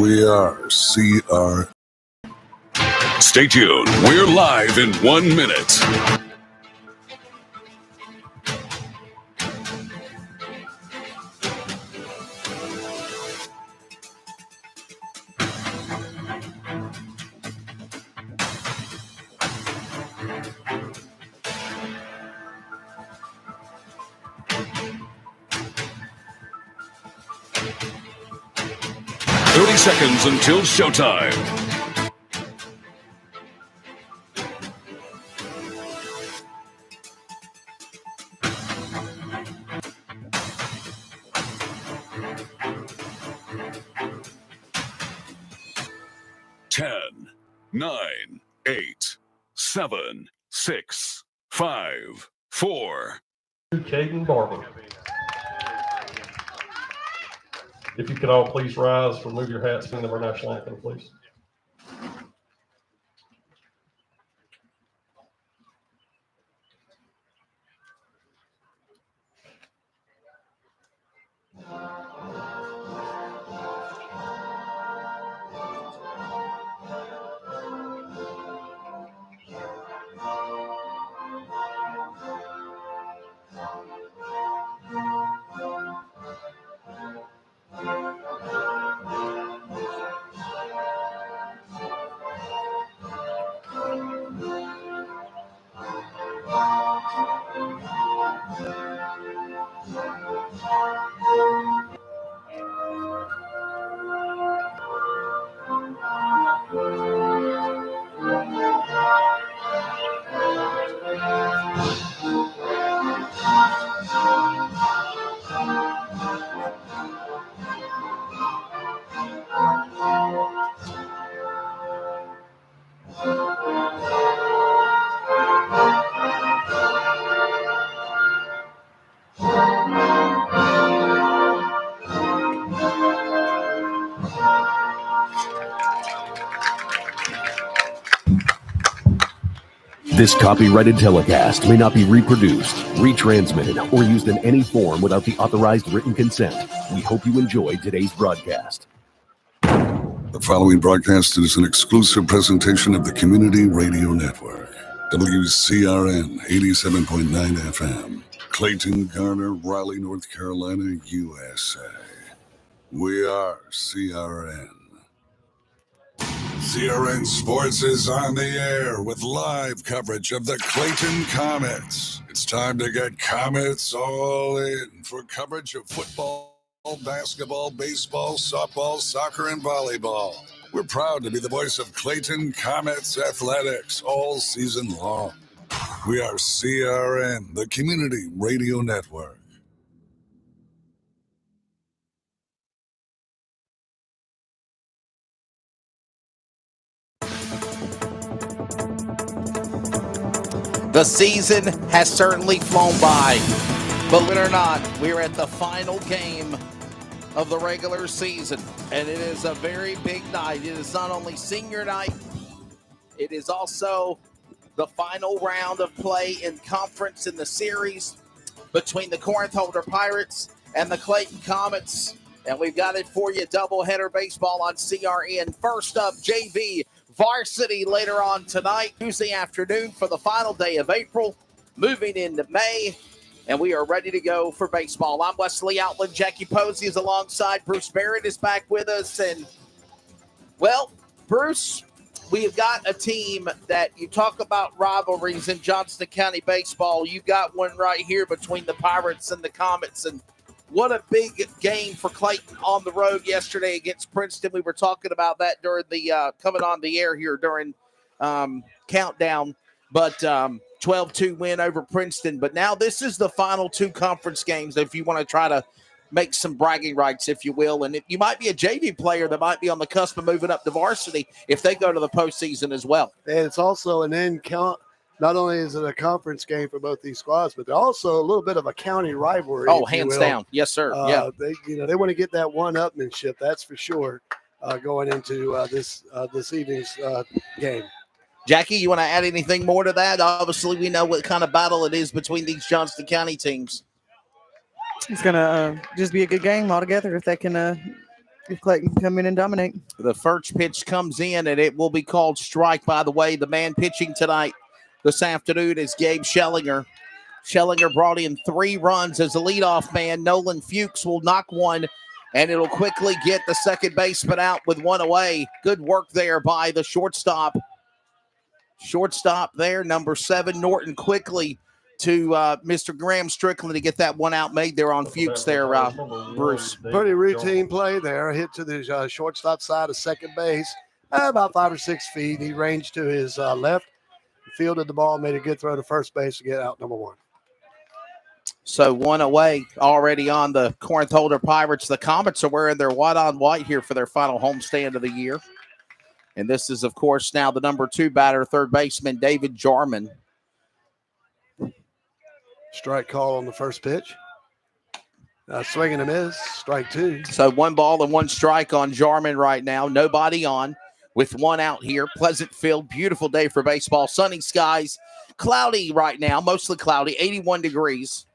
We are CR. Stay tuned. We're live in 1 minute. Seconds until showtime. Ten, 9, 8, 7, 6, 5, 4. Caden Barber. If you could all please rise, remove your hats, sing of our national anthem, please. This copyrighted telecast may not be reproduced, retransmitted, or used in any form without the authorized written consent. We hope you enjoy today's broadcast. The following broadcast is an exclusive presentation of the Community Radio Network. WCRN 87.9 FM. Clayton, Garner, Raleigh, North Carolina, USA. We are CRN. CRN Sports is on the air with live coverage of the Clayton Comets. It's time to get Comets all in for coverage of football, basketball, baseball, softball, soccer, and volleyball. We're proud to be the voice of Clayton Comets athletics all season long. We are CRN, the Community Radio Network. The season has certainly flown by. Believe it or not, we're at the final game of the regular season, and it is a very big night. It is not only senior night, it is also the final round of play in conference in the series between the Corinth-Holders Pirates and the Clayton Comets. And we've got it for you, doubleheader baseball on CRN. First up, JV varsity later on tonight, Tuesday afternoon for the final day of April, moving into May, and we are ready to go for baseball. I'm Wesley Outland. Jackie Posey is alongside. Bruce Barrett is back with us. And, well, Bruce, we have got a team that you talk about rivalries in Johnston County baseball. You got one right here between the Pirates and the Comets, and what a big game for Clayton on the road yesterday against Princeton. We were talking about that during the coming on the air here during countdown, but 12-2 win over Princeton. But now this is the final two conference games if you want to try to make some bragging rights, if you will. And you might be a JV player that might be on the cusp of moving up to varsity if they go to the postseason as well. And it's also an end count. Not only is it a conference game for both these squads, but also a little bit of a county rivalry. Oh, hands down. Yes, sir. Yeah. They want to get that one-upmanship, that's for sure, going into this evening's game. Jackie, you want to add anything more to that? Obviously, we know what kind of battle it is between these Johnston County teams. It's going to just be a good game altogether if they can If Clayton can come in and dominate. The first pitch comes in, and it will be called strike. By the way, the man pitching tonight this afternoon is Gabe Schellinger. Schellinger brought in 3 runs as a leadoff man. Nolan Fuchs will knock one, and it'll quickly get the second baseman out with 1 away. Good work there by the shortstop. Shortstop there, number 7, Norton, quickly to Mr. Graham Strickland to get that one out made there on Fuchs there, Bruce. Pretty routine play there. Hit to the shortstop side of second base, about 5 or 6 feet. He ranged to his left, fielded the ball, made a good throw to first base to get out number 1. So 1 away already on the Corinth-Holder Pirates. The Comets are wearing their white on white here for their final homestand of the year. And this is, of course, now the number 2 batter, third baseman David Jarman. Strike call on the first pitch. Swing and a miss, strike 2. So 1 ball and 1 strike on Jarman right now. Nobody on with 1 out here. Pleasant field, beautiful day for baseball. Sunny skies, cloudy right now, mostly cloudy, 81 degrees.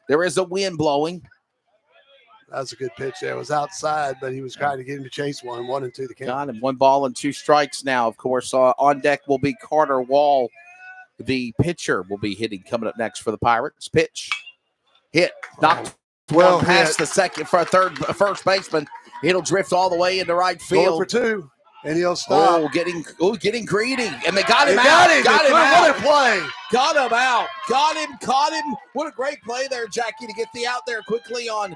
There is a wind blowing. That was a good pitch there. It was outside, but he was trying to get him to chase 1 and 2 the count. Got him. 1 ball and 2 strikes now, of course. On deck will be Carter Wall. The pitcher will be hitting coming up next for the Pirates. Pitch, hit, knocked well past the second for first baseman. It'll drift all the way into right field. Going for 2, and he'll stop. Getting greedy, and they got him out. Got him out. What a play! Got him out. Got him. Caught him. What a great play there, Jackie, to get the out there quickly on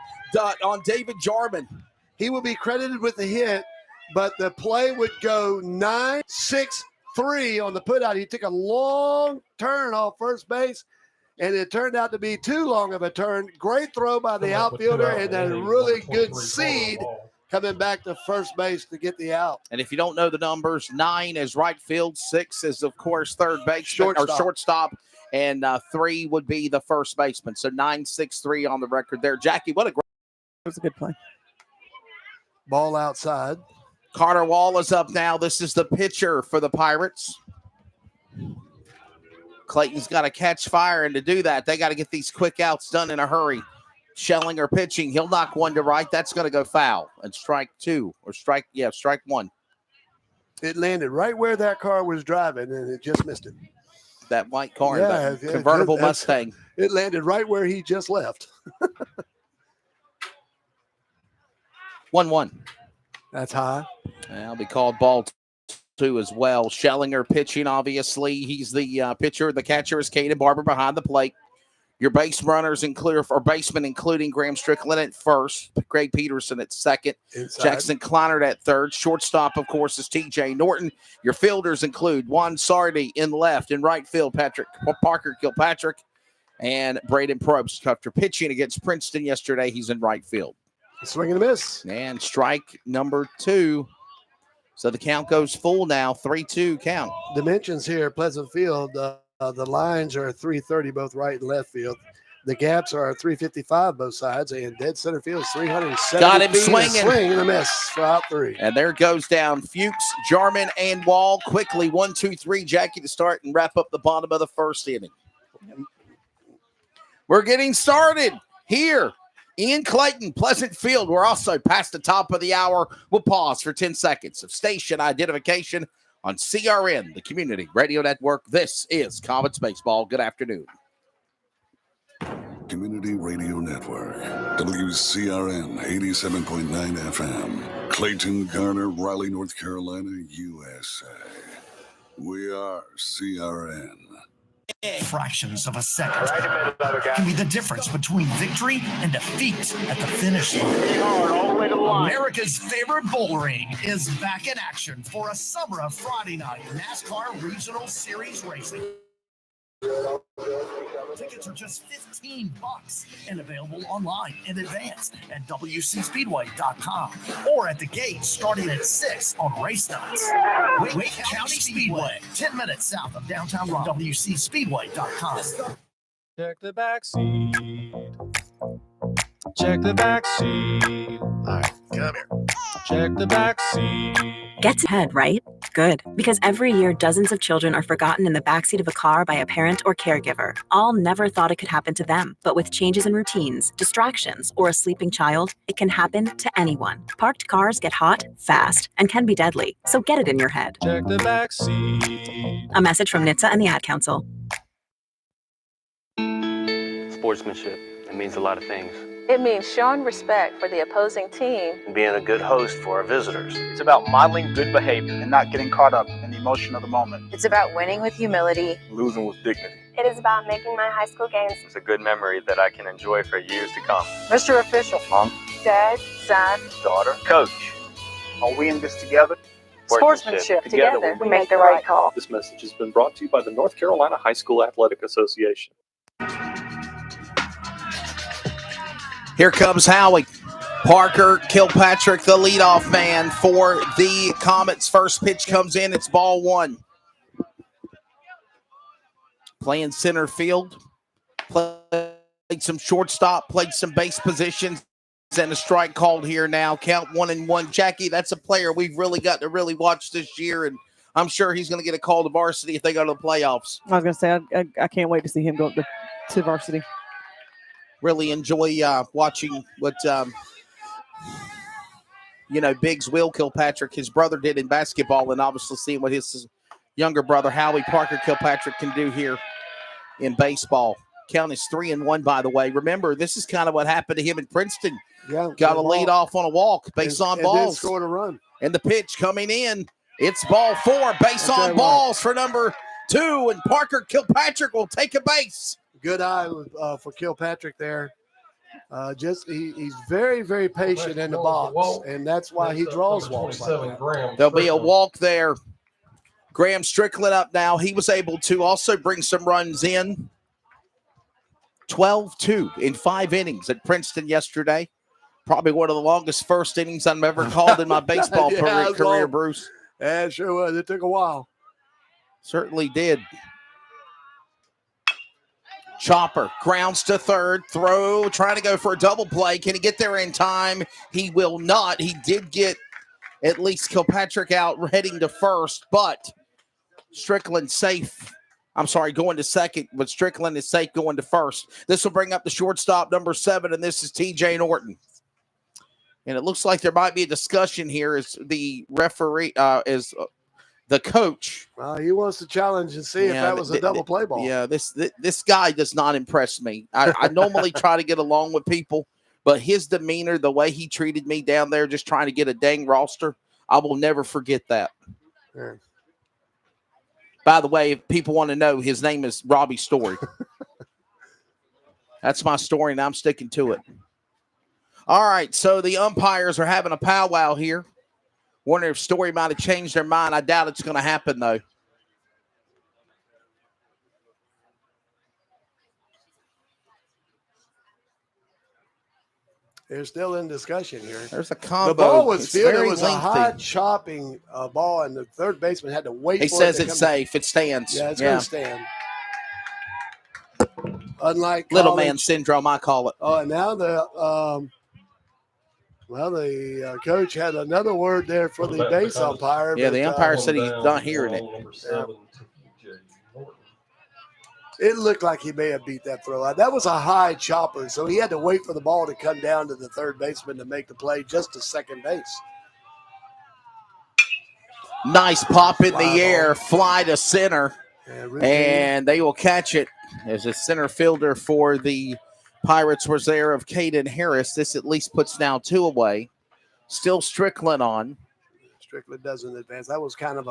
David Jarman. He will be credited with the hit, but the play would go 9-6-3 on the putout. He took a long turn off first base, and it turned out to be too long of a turn. Great throw by the outfielder, and then a really good seed coming back to first base to get the out. And if you don't know the numbers, 9 is right field, 6 is, of course, third base shortstop, and 3 would be the first baseman. So 9-6-3 on the record there. Jackie, what a great. It was a good play. Ball outside. Carter Wall is up now. This is the pitcher for the Pirates. Clayton's got to catch fire, and to do that, they got to get these quick outs done in a hurry. Schellinger pitching. He'll knock 1 to right. That's going to go foul. And strike 1. It landed right where that car was driving, and it just missed it. That white car, that convertible Mustang. It landed right where he just left. 1-1. That's high. That'll be called ball 2 as well. Schellinger pitching, obviously. He's the pitcher. The catcher is Caden Barber behind the plate. Your base runners basemen, including Graham Strickland at first, Greg Peterson at second, Inside. Jackson Kleinert at third. Shortstop, of course, is TJ Norton. Your fielders include Juan Sardi in left and right field, Parker Kilpatrick, and Braden Probst. After pitching against Princeton yesterday, he's in right field. Swing and a miss. And strike number 2. So the count goes full now, 3-2 count. Dimensions here, Pleasant Field. The lines are 330 both right and left field. The gaps are 355 both sides, and dead center field is 370. Got him swinging. Swing and a miss for out 3. And there goes down Fuchs, Jarman, and Wall. Quickly, 1, 2, 3, Jackie, to start and wrap up the bottom of the first inning. We're getting started here in Clayton, Pleasant Field. We're also past the top of the hour. We'll pause for 10 seconds of station identification on CRN, the Community Radio Network. This is Comets Baseball. Good afternoon. Community Radio Network, WCRN 87.9 FM, Clayton, Garner, Raleigh, North Carolina, USA. We are CRN. Fractions of a second can be the difference between victory and defeat at the finish line. America's favorite bull ring is back in action for a summer of Friday night NASCAR Regional Series racing. Tickets are just $15 and available online in advance at WCSpeedway.com or at the gate starting at 6 on race nights. Wake County Speedway, 10 minutes south of downtown Raleigh. WCSpeedway.com. Check the back seat. Check the back seat. All right, come here. Check the back seat. Gets ahead, right? good, because every year dozens of children are forgotten in the backseat of a car by a parent or caregiver. All never thought it could happen to them, but with changes in routines, distractions, or a sleeping child, it can happen to anyone. Parked cars get hot, fast, and can be deadly, so get it in your head. Check the back seat. A message from NHTSA and the Ad Council. Sportsmanship. It means a lot of things. It means showing respect for the opposing team And being a good host for our visitors. It's about modeling good behavior and not getting caught up in the emotion of the moment. It's about winning with humility. Losing with dignity. It is about making my high school games. It's a good memory that I can enjoy for years to come. Mr. Official. Mom. Dad. Son. Daughter. Coach. Are we in this together? Sportsmanship. Together we make the right call. This message has been brought to you by the North Carolina High School Athletic Association. Here comes Howie. Parker Kilpatrick, the leadoff man for the Comets. First pitch comes in. It's ball one. Playing center field. Played some shortstop. Played some base positions. And a strike called here now. Count 1-1. Jackie, that's a player we've really got to really watch this year. And I'm sure he's going to get a call to varsity if they go to the playoffs. I was going to say, I can't wait to see him go up to varsity. Really enjoy watching what, Biggs Will Kilpatrick, his brother, did in basketball, and obviously seeing what his younger brother, Howie Parker Kilpatrick, can do here in baseball. Count is 3-1, by the way. Remember, this is kind of what happened to him in Princeton. Yeah, got a lead off on a walk, base on balls. And scored a run. And the pitch coming in. It's ball four, base on balls for number 2, and Parker Kilpatrick will take a base. Good eye for Kilpatrick there. He's very, very patient in the box, and that's why he draws walks like that. There'll be a walk there. Graham Strickland up now. He was able to also bring some runs in. 12-2 in 5 innings at Princeton yesterday. Probably one of the longest first innings I've ever called in my baseball career, Bruce. Yeah, it sure was. It took a while. Certainly did. Chopper grounds to third, throw, trying to go for a double play. Can he get there in time? He will not. He did get at least Kilpatrick out heading to first, but Strickland safe. I'm sorry, going to second, but Strickland is safe going to first. This will bring up the shortstop, number 7, and this is TJ Norton. And it looks like there might be a discussion here as the referee, the coach. Well, he wants to challenge and see if that was a double play ball. Yeah, this guy does not impress me. I normally try to get along with people, but his demeanor, the way he treated me down there just trying to get a dang roster, I will never forget that. Yeah. By the way, if people want to know, his name is Robbie Story. That's my story, and I'm sticking to it. All right, so the umpires are having a powwow here. Wonder if Story might have changed their mind. I doubt it's going to happen, though. They're still in discussion here. There's a combo. The ball was it's fielded. It very was lengthy. a high chopping ball, and the third baseman had to wait He for it. says to it's come safe. It stands. Yeah, it's going to stand. Unlike Little college. man syndrome, I call it. Oh, and now the coach had another word there for the base umpire. Yeah, but, the umpire said he's not hearing it. It looked like he may have beat that throw out. That was a high chopper, so he had to wait for the ball to come down to the third baseman to make the play just to second base. Nice pop in the air, fly to center, Yeah, and they will catch it. As a center fielder for the Pirates was there of Caden Harris. This at least puts now 2 away. Still Strickland on. Strickland doesn't advance. That was kind of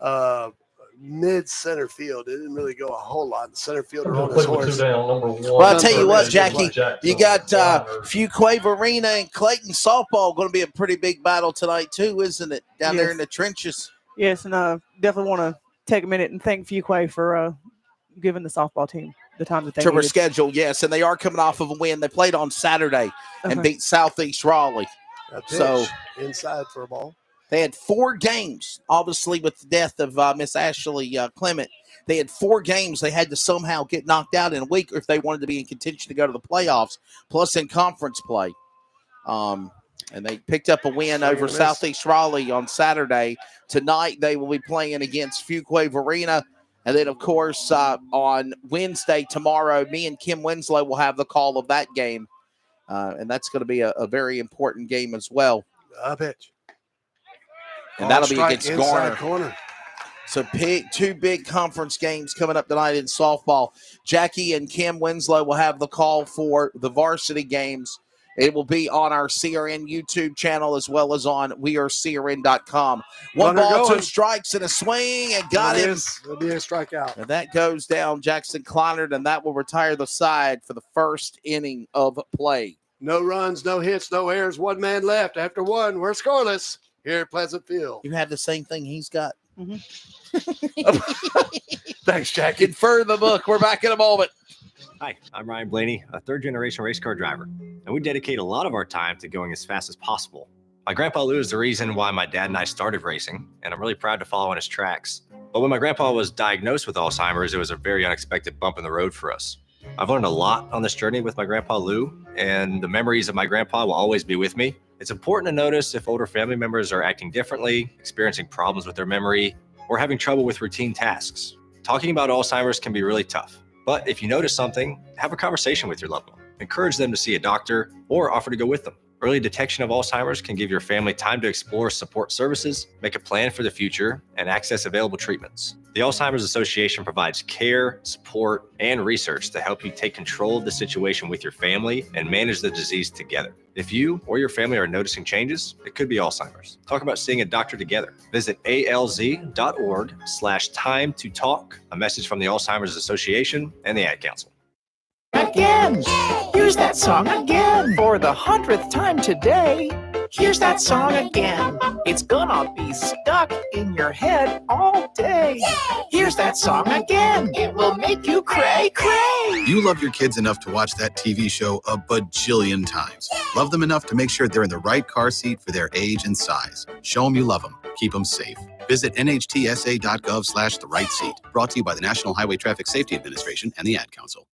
a mid-center field. It didn't really go a whole lot. The center fielder on his horse. Well, I'll tell you what, Jackie, you got Fuquay Arena and Clayton softball going to be a pretty big battle tonight too, isn't it? Down there in the trenches. Yes, and definitely want to take a minute and thank Fuquay for giving the softball team the time that they to needed. reschedule, yes, and they are coming off of a win. They played on Saturday and beat Southeast Raleigh. So inside for a ball. They had 4 games, obviously, with the death of Miss Ashley Clement. They had 4 games they had to somehow get knocked out in a week if they wanted to be in contention to go to the playoffs, plus in conference play. And they picked up a win over Southeast Raleigh on Saturday. Tonight, they will be playing against Fuquay-Varina. And then, of course, on Wednesday, tomorrow, me and Kim Winslow will have the call of that game. And that's going to be a very important game as well. Up pitch. And that'll be against Garner. Corner. So two big conference games coming up tonight in softball. Jackie and Kim Winslow will have the call for the varsity games. It will be on our CRN YouTube channel as well as on wearecrn.com. One ball, two strikes, and a swing, and got him. It'll be a strikeout. And that goes down Jackson Kleinert, and that will retire the side for the first inning of play. No runs, no hits, no errors. One man left. After one, we're scoreless here at Pleasant Field. You have the same thing he's got. Mm-hmm. Thanks, Jackie. Confer the book. We're back in a moment. Hi, I'm Ryan Blaney, a third-generation race car driver, and we dedicate a lot of our time to going as fast as possible. My grandpa Lou is the reason why my dad and I started racing, and I'm really proud to follow in his tracks. But when my grandpa was diagnosed with Alzheimer's, it was a very unexpected bump in the road for us. I've learned a lot on this journey with my grandpa Lou, and the memories of my grandpa will always be with me. It's important to notice if older family members are acting differently, experiencing problems with their memory, or having trouble with routine tasks. Talking about Alzheimer's can be really tough. But if you notice something, have a conversation with your loved one. Encourage them to see a doctor or offer to go with them. Early detection of Alzheimer's can give your family time to explore support services, make a plan for the future, and access available treatments. The Alzheimer's Association provides care, support, and research to help you take control of the situation with your family and manage the disease together. If you or your family are noticing changes, it could be Alzheimer's. Talk about seeing a doctor together. Visit alz.org/time to talk. A message from the Alzheimer's Association and the Ad Council. Again. Here's that song again. For the 100th time today. Here's that song again. It's gonna be stuck in your head all day. Here's that song again. It will make you cray, cray. You love your kids enough to watch that TV show a bajillion times. Love them enough to make sure they're in the right car seat for their age and size. Show them you love them. Keep them safe. Visit nhtsa.gov/the right seat. Brought to you by the National Highway Traffic Safety Administration and the Ad Council.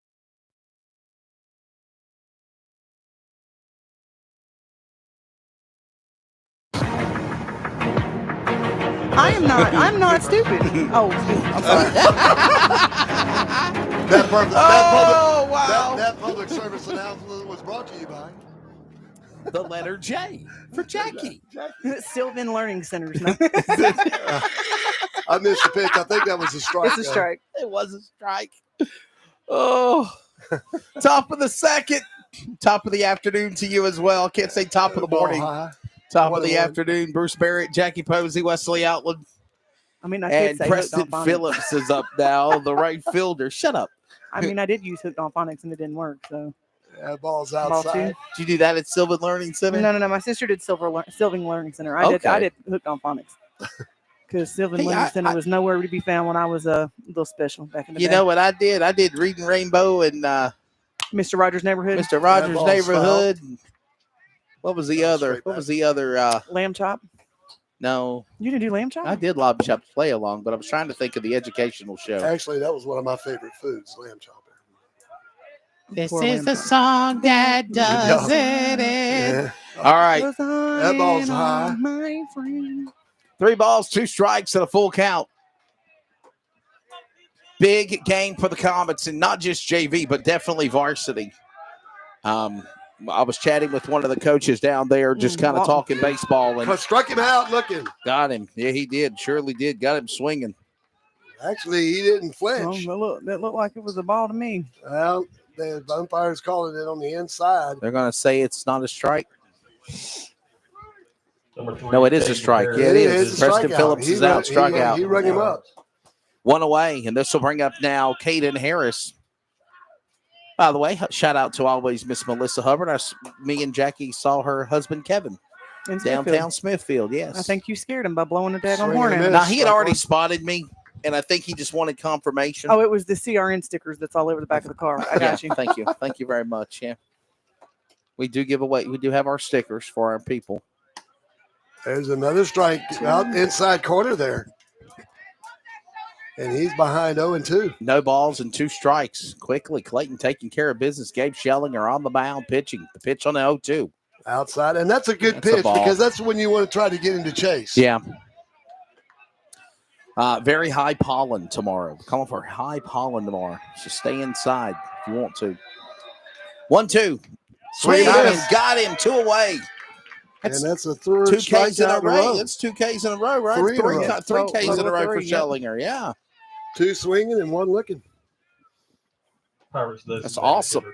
I'm not stupid. Oh, I'm sorry. That public service announcement was brought to you by the letter J for Jackie. Sylvan Learning Centers. No? I missed the pitch. I think that was a strike. It's a strike. It was a strike. Oh, top of the second. Top of the afternoon to you as well. Can't say top of the morning. Top of the afternoon. Bruce Barrett, Jackie Posey, Wesley Outland. I mean, I and could say Preston Phillips is up now, the right fielder. Shut up. I mean, I did use hooked on phonics and it didn't work. So yeah, ball's outside. Did you do that at Sylvan Learning Center? No. My sister did Sylvan Learning Center. I did hooked on phonics because Sylvan Learning Center was nowhere to be found when I was a little special back in the day. You know what I did? I did Reading Rainbow and Mr. Rogers' Neighborhood. Mr. Rogers' Neighborhood. What was the other? What was the other? Lamb Chop. No. You didn't do Lamb Chop? I did Lamb Chop play along, but I was trying to think of the educational show. Actually, that was one of my favorite foods, lamb chop. This is the song that does it. Yeah. All right. That ball's high. My friend. 3 balls, 2 strikes, and a full count. Big game for the Comets, and not just JV, but definitely varsity. I was chatting with one of the coaches down there, just kind of talking baseball. And struck him out looking. Got him. Yeah, he did. Surely did. Got him swinging. Actually, he didn't flinch. That looked like it was a ball to me. Well, the umpire's calling it on the inside. They're going to say it's not a strike. No, it is a strike. Yeah, it is. Preston Phillips is out. Struck out. He rung him up. 1 away, and this will bring up now Caden Harris. By the way, shout out to always Miss Melissa Hubbard. Me and Jackie saw her husband Kevin in downtown Smithfield. Yes, I think you scared him by blowing a daggone horn out. Now he had already spotted me, and I think he just wanted confirmation. Oh, it was the CRN stickers that's all over the back of the car. I got you. Thank you. Thank you very much. Yeah, we do give away. We do have our stickers for our people. There's another strike out inside corner there. And he's behind 0-2. No balls and 2 strikes. Quickly, Clayton taking care of business. Gabe Schellinger on the mound pitching. The pitch on the 0-2. Outside, and that's a good pitch because that's when you want to try to get into chase. Yeah. Very high pollen tomorrow. Calling for high pollen tomorrow. So stay inside if you want to. 1-2. Swing and got him. 2 away. That's a third 2 Ks in a row. That's 2 Ks in a row, right? 3 Ks in a row for Schellinger. Yeah. 2 swinging and 1 looking. That's awesome.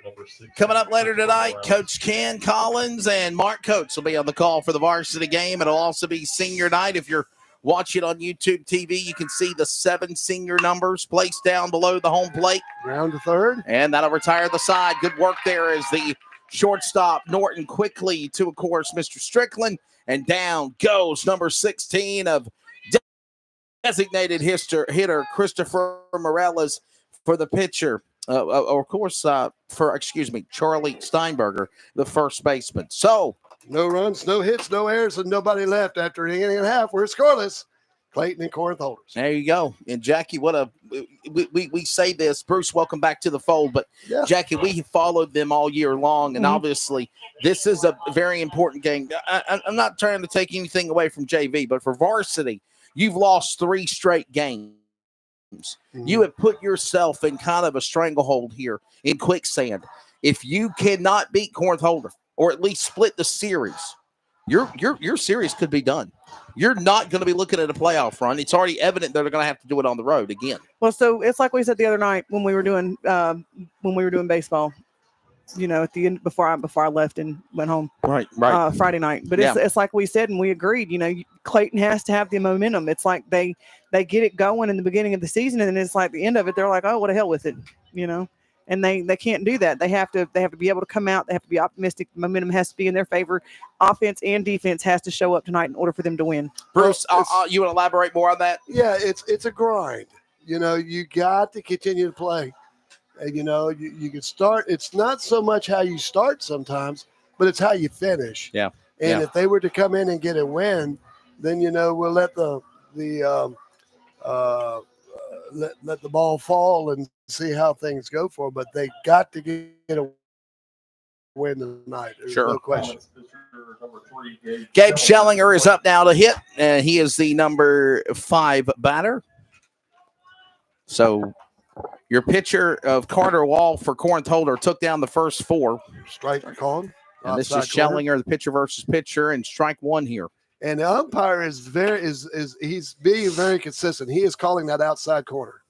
Coming up later tonight, Coach Ken Collins and Mark Coates will be on the call for the varsity game. It'll also be senior night. If you're watching on YouTube TV, you can see the 7 senior numbers placed down below the home plate. Round to third. And that'll retire the side. Good work there as the shortstop Norton quickly to, of course, Mr. Strickland. And down goes number 16 of designated hitter Christopher Morales for the pitcher. Of course, Charlie Steinberger, the first baseman. So, no runs, no hits, no errors, and nobody left after an inning and a half. We're scoreless. Clayton and Corinth-Holders. There you go. And Jackie, we say this. Bruce, welcome back to the fold. But yeah. Jackie, we followed them all year long, and obviously this is a very important game. I'm not trying to take anything away from JV, but for varsity, you've lost 3 straight games. You have put yourself in kind of a stranglehold here in quicksand. If you cannot beat Corinth-Holders or at least split the series, your series could be done. You're not going to be looking at a playoff run. It's already evident that they're going to have to do it on the road again. Well, so it's like we said the other night when we were doing baseball. At the end before I left and went home. Right. Friday night. But it's like we said and we agreed. Clayton has to have the momentum. It's like they get it going in the beginning of the season, and then it's like the end of it. They're like, oh, what the hell with it, And they can't do that. They have to be able to come out. They have to be optimistic. Momentum has to be in their favor. Offense and defense has to show up tonight in order for them to win. Bruce, you want to elaborate more on that? Yeah, it's a grind. You got to continue to play. And, you can start. It's not so much how you start sometimes, but it's how you finish. Yeah. And if they were to come in and get a win, then we'll let the ball fall and see how things go for them. But they got to get a win tonight. There's no question. Gabe Schellinger is up now to hit, and he is the number 5 batter. So your pitcher of Carter Wall for Corinth-Holders took down the first 4. Strike called. And this is Schellinger, the pitcher versus pitcher, and strike 1 here. And the umpire is he's being very consistent. He is calling that outside corner.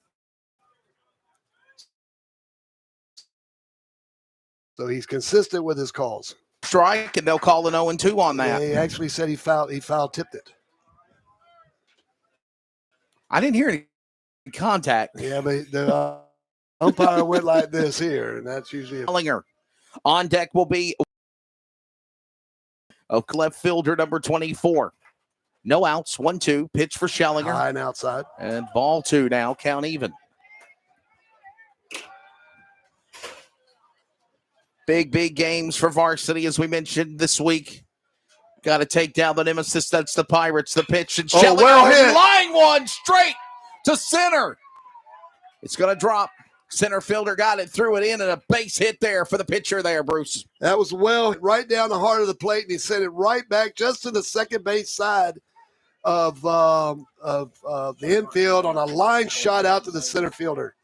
So he's consistent with his calls. Strike, and they'll call an 0-2 on that. Yeah, he actually said he foul tipped it. I didn't hear any contact. Yeah, but the umpire went like this here, and that's usually Schellinger. On deck will be left fielder number 24. No outs, 1-2. Pitch for Schellinger. High and outside. And ball 2 now, count even. Big games for varsity, as we mentioned this week. Got to take down the nemesis. That's the Pirates. The pitch, and Schellinger hit. Line 1 straight to center. It's going to drop. Center fielder got it, threw it in, and a base hit there for the pitcher there, Bruce. That was right down the heart of the plate, and he sent it right back just to the second base side of the infield on a line shot out to the center fielder.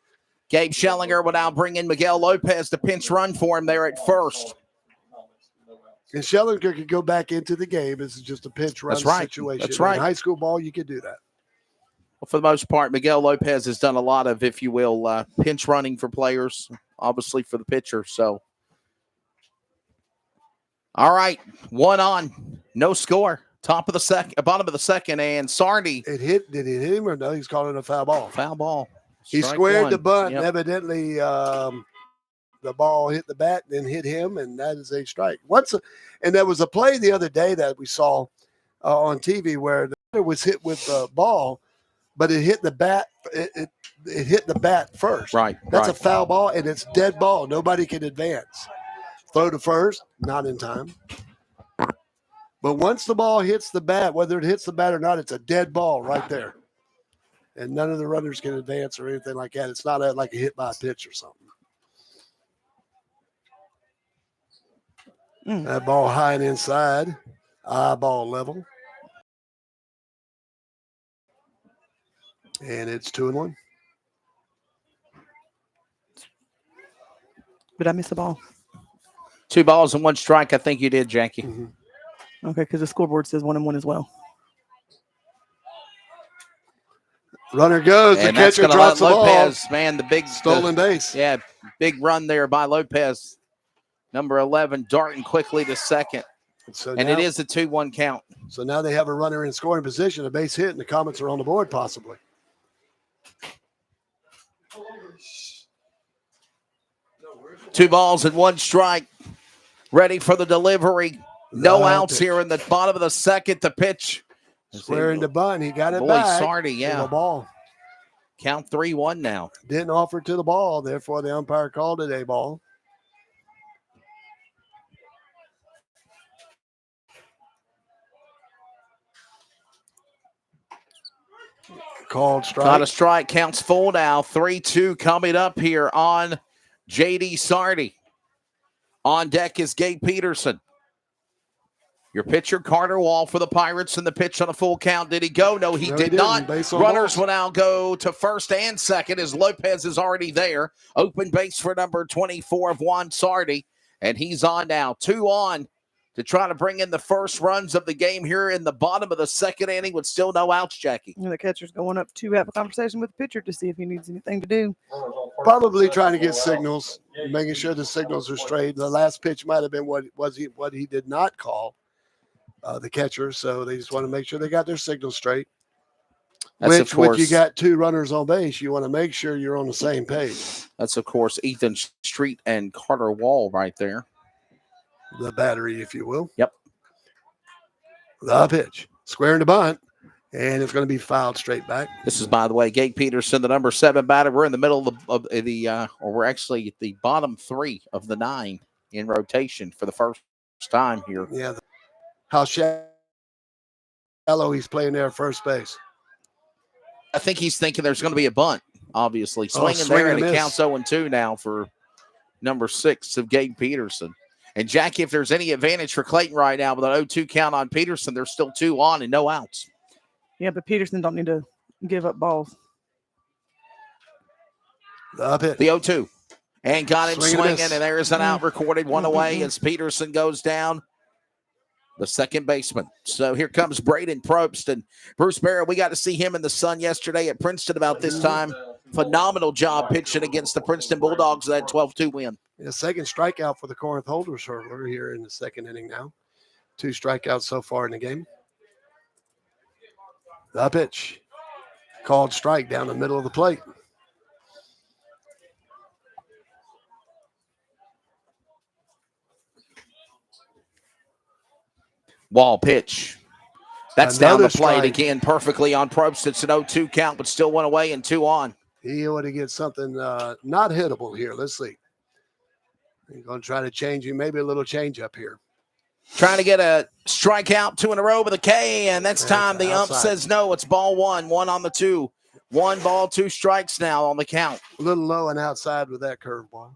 Gabe Schellinger will now bring in Miguel Lopez to pinch run for him there at first. And Schellinger could go back into the game. This is just a pinch run situation. That's right. In high school ball, you could do that. Well, for the most part, Miguel Lopez has done a lot of, if you will, pinch running for players, obviously for the pitcher. So, all right, 1 on, no score. Bottom of the second, and Sardi. Did it hit him or no? He's calling it a foul ball. Foul ball. He Strike squared 1. the bunt, Yep. and evidently the ball hit the bat, then hit him, and that is a strike. And there was a play the other day that we saw on TV where the batter was hit with the ball, but it hit the bat. It hit the bat first. Right. That's right. a foul ball, and it's dead ball. Nobody can advance. Throw to first, not in time. But once the ball hits the bat, whether it hits the bat or not, it's a dead ball right there. And none of the runners can advance or anything like that. It's not like a hit by a pitch or something. That ball high and inside, eyeball level. And it's 2-1. Did I miss a ball? 2 balls and 1 strike. I think you did, Jackie. Mm-hmm. Okay, because the scoreboard says 1-1 as well. Runner goes. And the catcher drops the Lopez, ball. man, the big stolen base. Yeah, big run there by Lopez. Number 11, darting quickly to second. And it is a 2-1 count. So now they have a runner in scoring position, a base hit, and the Comets are on the board possibly. Two balls and 1 strike. Ready for the delivery. No outs here in the bottom of the second. The pitch. Square into bunt. He got it Boy, back. Sardi, yeah. The ball. Count 3-1 now. Didn't offer to the ball. Therefore, the umpire called it a ball. Called strike. Got a strike. Counts full now. 3-2 coming up here on J.D. Sardi. On deck is Gabe Peterson. Your pitcher, Carter Wall for the Pirates, and the pitch on a full count. Did he go? No, he did not. Runners will now go to first and second as Lopez is already there. Open base for number 24 of Juan Sardi, and he's on now. 2 on to try to bring in the first runs of the game here in the bottom of the second inning with still no outs, Jackie. And the catcher's going up to have a conversation with the pitcher to see if he needs anything to do. Probably trying to get signals, making sure the signals are straight. The last pitch might have been what he did not call. The catcher, so they just want to make sure they got their signals straight. Which, when you got 2 runners on base, you want to make sure you're on the same page. That's, of course, Ethan Street and Carter Wall right there. The battery, if you will. Yep. The pitch. Square into bunt, and it's going to be fouled straight back. This is, by the way, Gabe Peterson, the number 7 batter. We're in the middle of the or we're actually at the bottom 3 of the 9 in rotation for the first time here. Yeah. How shallow he's playing there at first base. I think he's thinking there's going to be a bunt, obviously. Swinging there, and it counts 0-2 now for number 6 of Gabe Peterson. And, Jackie, if there's any advantage for Clayton right now with an 0-2 count on Peterson, there's still 2 on and no outs. Yeah, but Peterson don't need to give up balls. The 0-2. And got him swinging, and there's an out recorded, 1 away as Peterson goes down. The second baseman. So here comes Braden Probst and Bruce Barrett. We got to see him in the sun yesterday at Princeton about this time. Phenomenal job pitching against the Princeton Bulldogs, that 12-2 win. The second strikeout for the Corinth-Holders hurdler here in the second inning now. 2 strikeouts so far in the game. The pitch. Called strike down the middle of the plate. Wall pitch. That's Another down the plate strike. again, perfectly on Probst. It's an 0-2 count, but still 1 away and 2 on. He ought to get something not hittable here. Let's see. He's going to try to change you, maybe a little change up here. Trying to get a strikeout, 2 in a row with a K, and that's time. The ump says no. It's ball 1, 1 on the 2. 1 ball, 2 strikes now on the count. A little low and outside with that curveball.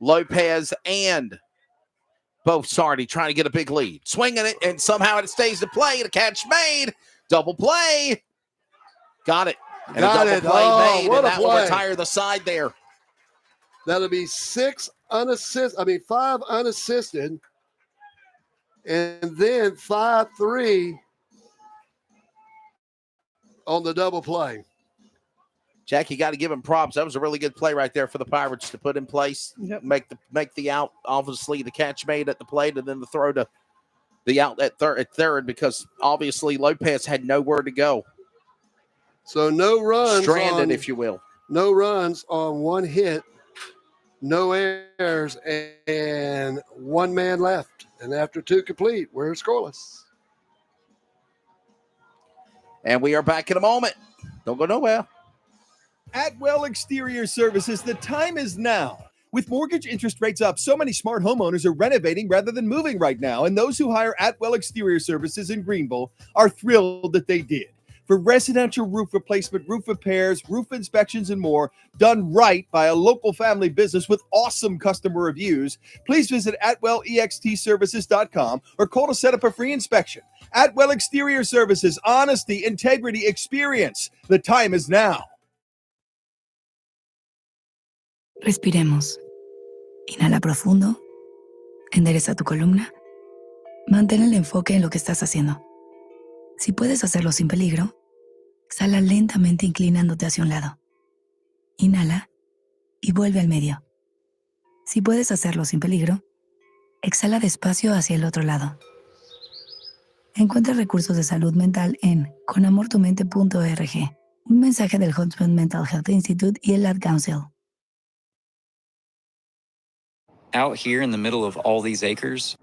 Lopez and both Sardi trying to get a big lead. Swinging it, and somehow it stays to play. The catch made. Double play. Got it. And Got a it. double play made, What and a that play. will retire the side there. That'll be 5 unassisted. And then 5-3 on the double play. Jack, you got to give him props. That was a really good play right there for the Pirates to put in place. Yep. Make the out. Obviously, the catch made at the plate, and then the throw to the out at third, because obviously Lopez had nowhere to go. So no runs. Stranded, if you will. No runs on 1 hit, no errors, and 1 man left. And after 2 complete, we're scoreless. And we are back in a moment. Don't go nowhere. Atwell Exterior Services, the time is now. With mortgage interest rates up, so many smart homeowners are renovating rather than moving right now, and those who hire Atwell Exterior Services in Greenville are thrilled that they did. for residential roof replacement, roof repairs, roof inspections, and more, done right by a local family business with awesome customer reviews. Please visit AtwellEXTServices.com or call to set up a free inspection. Atwell Exterior Services, honesty, integrity, experience. The time is now. Respiremos. Inhala profundo. Endereza tu columna. Mantén el enfoque en lo que estás haciendo. Si puedes hacerlo sin peligro, exhala lentamente inclinándote hacia un lado. Inhala y vuelve al medio. Si puedes hacerlo sin peligro, exhala despacio hacia el otro lado. Encuentra recursos de salud mental en conamortumente.org. Un mensaje del Huntsman Mental Health Institute y el Ad Council. Out here in the middle of all these acres,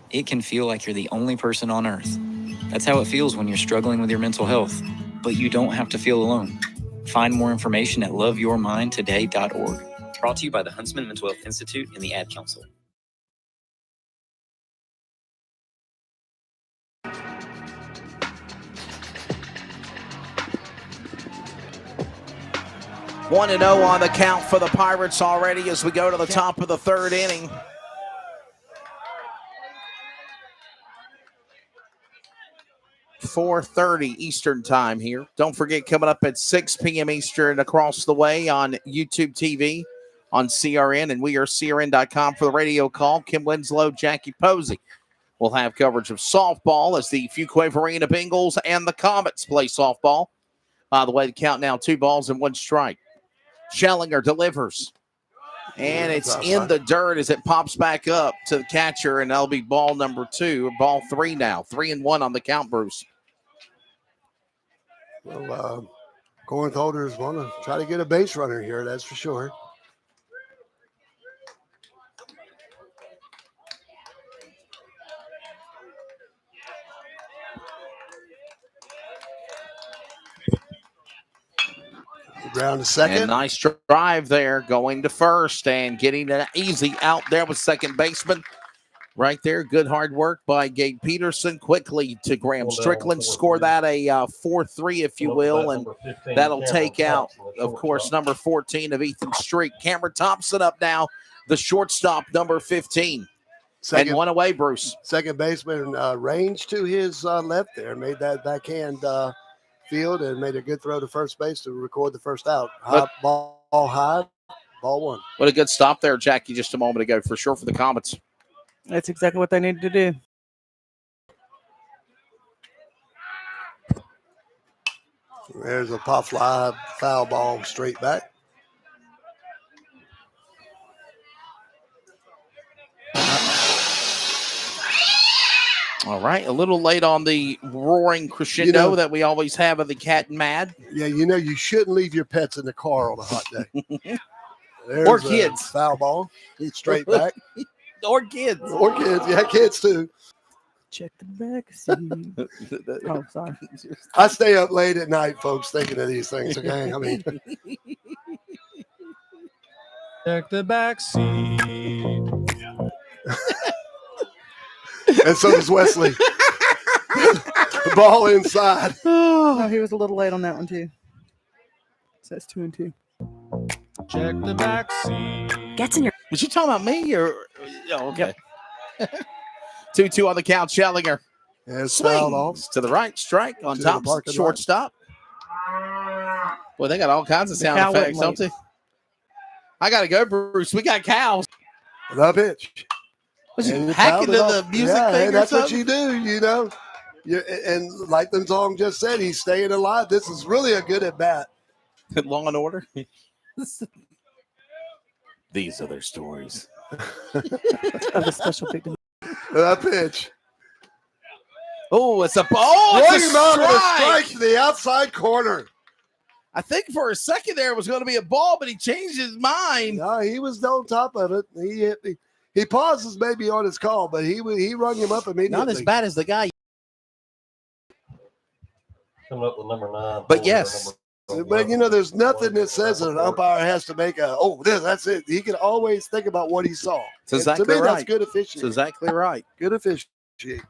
it can feel like you're the only person on earth. That's how it feels when you're struggling with your mental health. But you don't have to feel alone. Find more information at loveyourmindtoday.org. Brought to you by the Huntsman Mental Health Institute and the Ad Council. One and 0 on the count for the Pirates already as we go to the top of the third inning. .4:30 Eastern time here. Don't forget, coming up at 6 p.m. Eastern across the way on YouTube TV, on CRN, and we are CRN.com for the radio call. Kim Winslow, Jackie Posey will have coverage of softball as the Fuquay-Varina Bengals and the Comets play softball. By the way, the count now 2 balls and 1 strike. Schellinger delivers, and it's in the dirt as it pops back up to the catcher, and that'll be ball number 2, or ball 3 now. 3-1 on the count, Bruce. Well, Corinth-Holders want to try to get a base runner here, that's for sure. Ground to second. And nice drive there, going to first and getting an easy out there with second baseman. Right there, good hard work by Gabe Peterson. Quickly to Graham Strickland. Score that a 4-3, if you will, and that'll take out, of course, number 14 of Ethan Streak. Cameron Thompson up now, the shortstop, number 15. And 1 away, Bruce. Second baseman range to his left there. Made that backhand field and made a good throw to first base to record the first out. Ball high, ball 1. What a good stop there, Jackie, just a moment ago, for sure, for the Comets. That's exactly what they needed to do. There's a pop fly, foul ball straight back. All right, a little late on the roaring crescendo that we always have of the Cat and Mad. Yeah, you shouldn't leave your pets in the car on a hot day. Or kids. Foul ball, straight back. Or kids. Yeah, kids too. Check the back seat. Oh, sorry. I stay up late at night, folks, thinking of these things, okay? I mean, Check the back seat. And so does Wesley. The ball inside. Oh, he was a little late on that one, too. So that's 2 and 2. Check the back seat. Gets in your. Was you talking about me or? Oh, okay. 2-2 on the count. Schellinger. Swings to the right. Strike on top. Shortstop. Boy, they got all kinds of sound effects, don't they? I got to go, Bruce. We got cows. The pitch. Was you hacking to the music thing or that's something? what you do, and like the song just said, he's staying alive. This is really a good at bat. Law and Order. These are their stories. Of a special victim. That pitch. Oh, it's a ball. It's a strike to the outside corner. I think for a second there it was going to be a ball, but he changed his mind. No, he was on top of it. He pauses maybe on his call, but he rung him up immediately. Not as bad as the guy. Coming up with number 9. But yes. But, there's nothing that says that an umpire has to make that's it. He can always think about what he saw. That's exactly to me, right. That's good officiating. That's exactly right. Good officiating.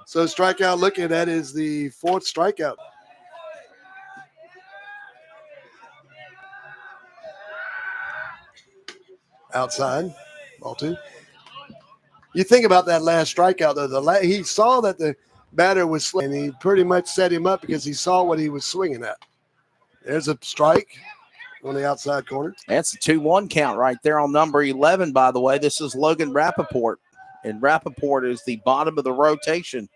So strikeout looking at is the fourth strikeout. Outside, ball two. You think about that last strikeout, though. He saw that the batter was swinging, and he pretty much set him up because he saw what he was swinging at. There's a strike on the outside corner. That's a 2-1 count right there on number 11, by the way. This is Logan Rappaport, and Rappaport is the bottom of the rotation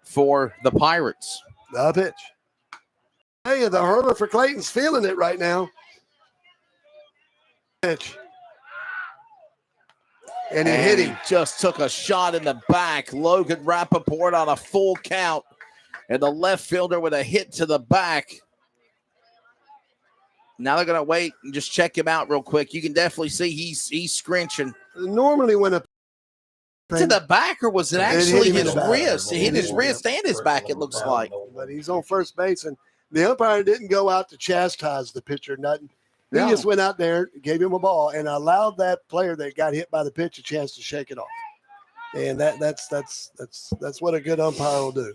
for the Pirates. The pitch. Hey, the hurler for Clayton's feeling it right now. Pitch. And he hit him. Just took a shot in the back. Logan Rappaport on a full count. And the left fielder with a hit to the back. Now they're going to wait and just check him out real quick. You can definitely see he's scrunching. Normally when a to the back, or was it actually his back. wrist? It hit his wrist and his back, it looks like. But he's on first base, and the umpire didn't go out to chastise the pitcher, nothing. He just went out there, gave him a ball, and allowed that player that got hit by the pitch a chance to shake it off. And that's what a good umpire will do.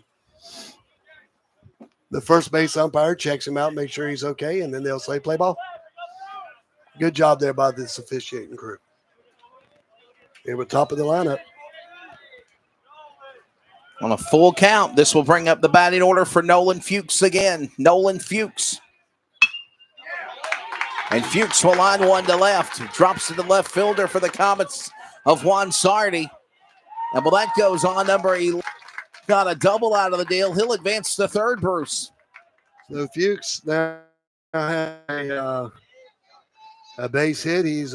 The first base umpire checks him out, make sure he's okay, and then they'll say play ball. Good job there by this officiating crew. They were top of the lineup. On a full count, this will bring up the batting order for Nolan Fuchs again. Nolan Fuchs. And Fuchs will line one to left. Drops to the left fielder for the Comets of Juan Sardi. And well, that goes on. Number 11 got a double out of the deal. He'll advance to third, Bruce. So Fuchs now has a base hit. He's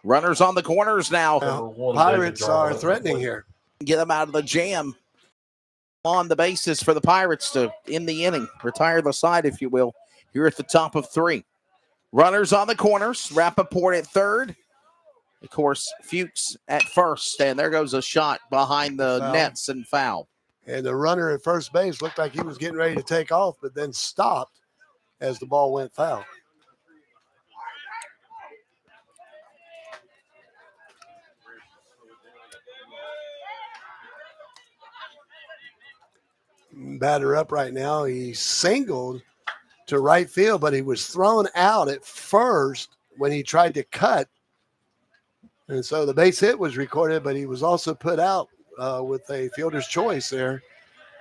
runners on the corners now. Pirates are threatening here. Get them out of the jam on the bases for the Pirates to end the inning. Retire the side, if you will, here at the top of three. Runners on the corners. Rappaport at third. Of course, Fuchs at first. And there goes a shot behind the nets and foul. And the runner at first base looked like he was getting ready to take off, but then stopped as the ball went foul. Batter up right now. He singled to right field, but he was thrown out at first when he tried to cut. And so the base hit was recorded, but he was also put out with a fielder's choice there.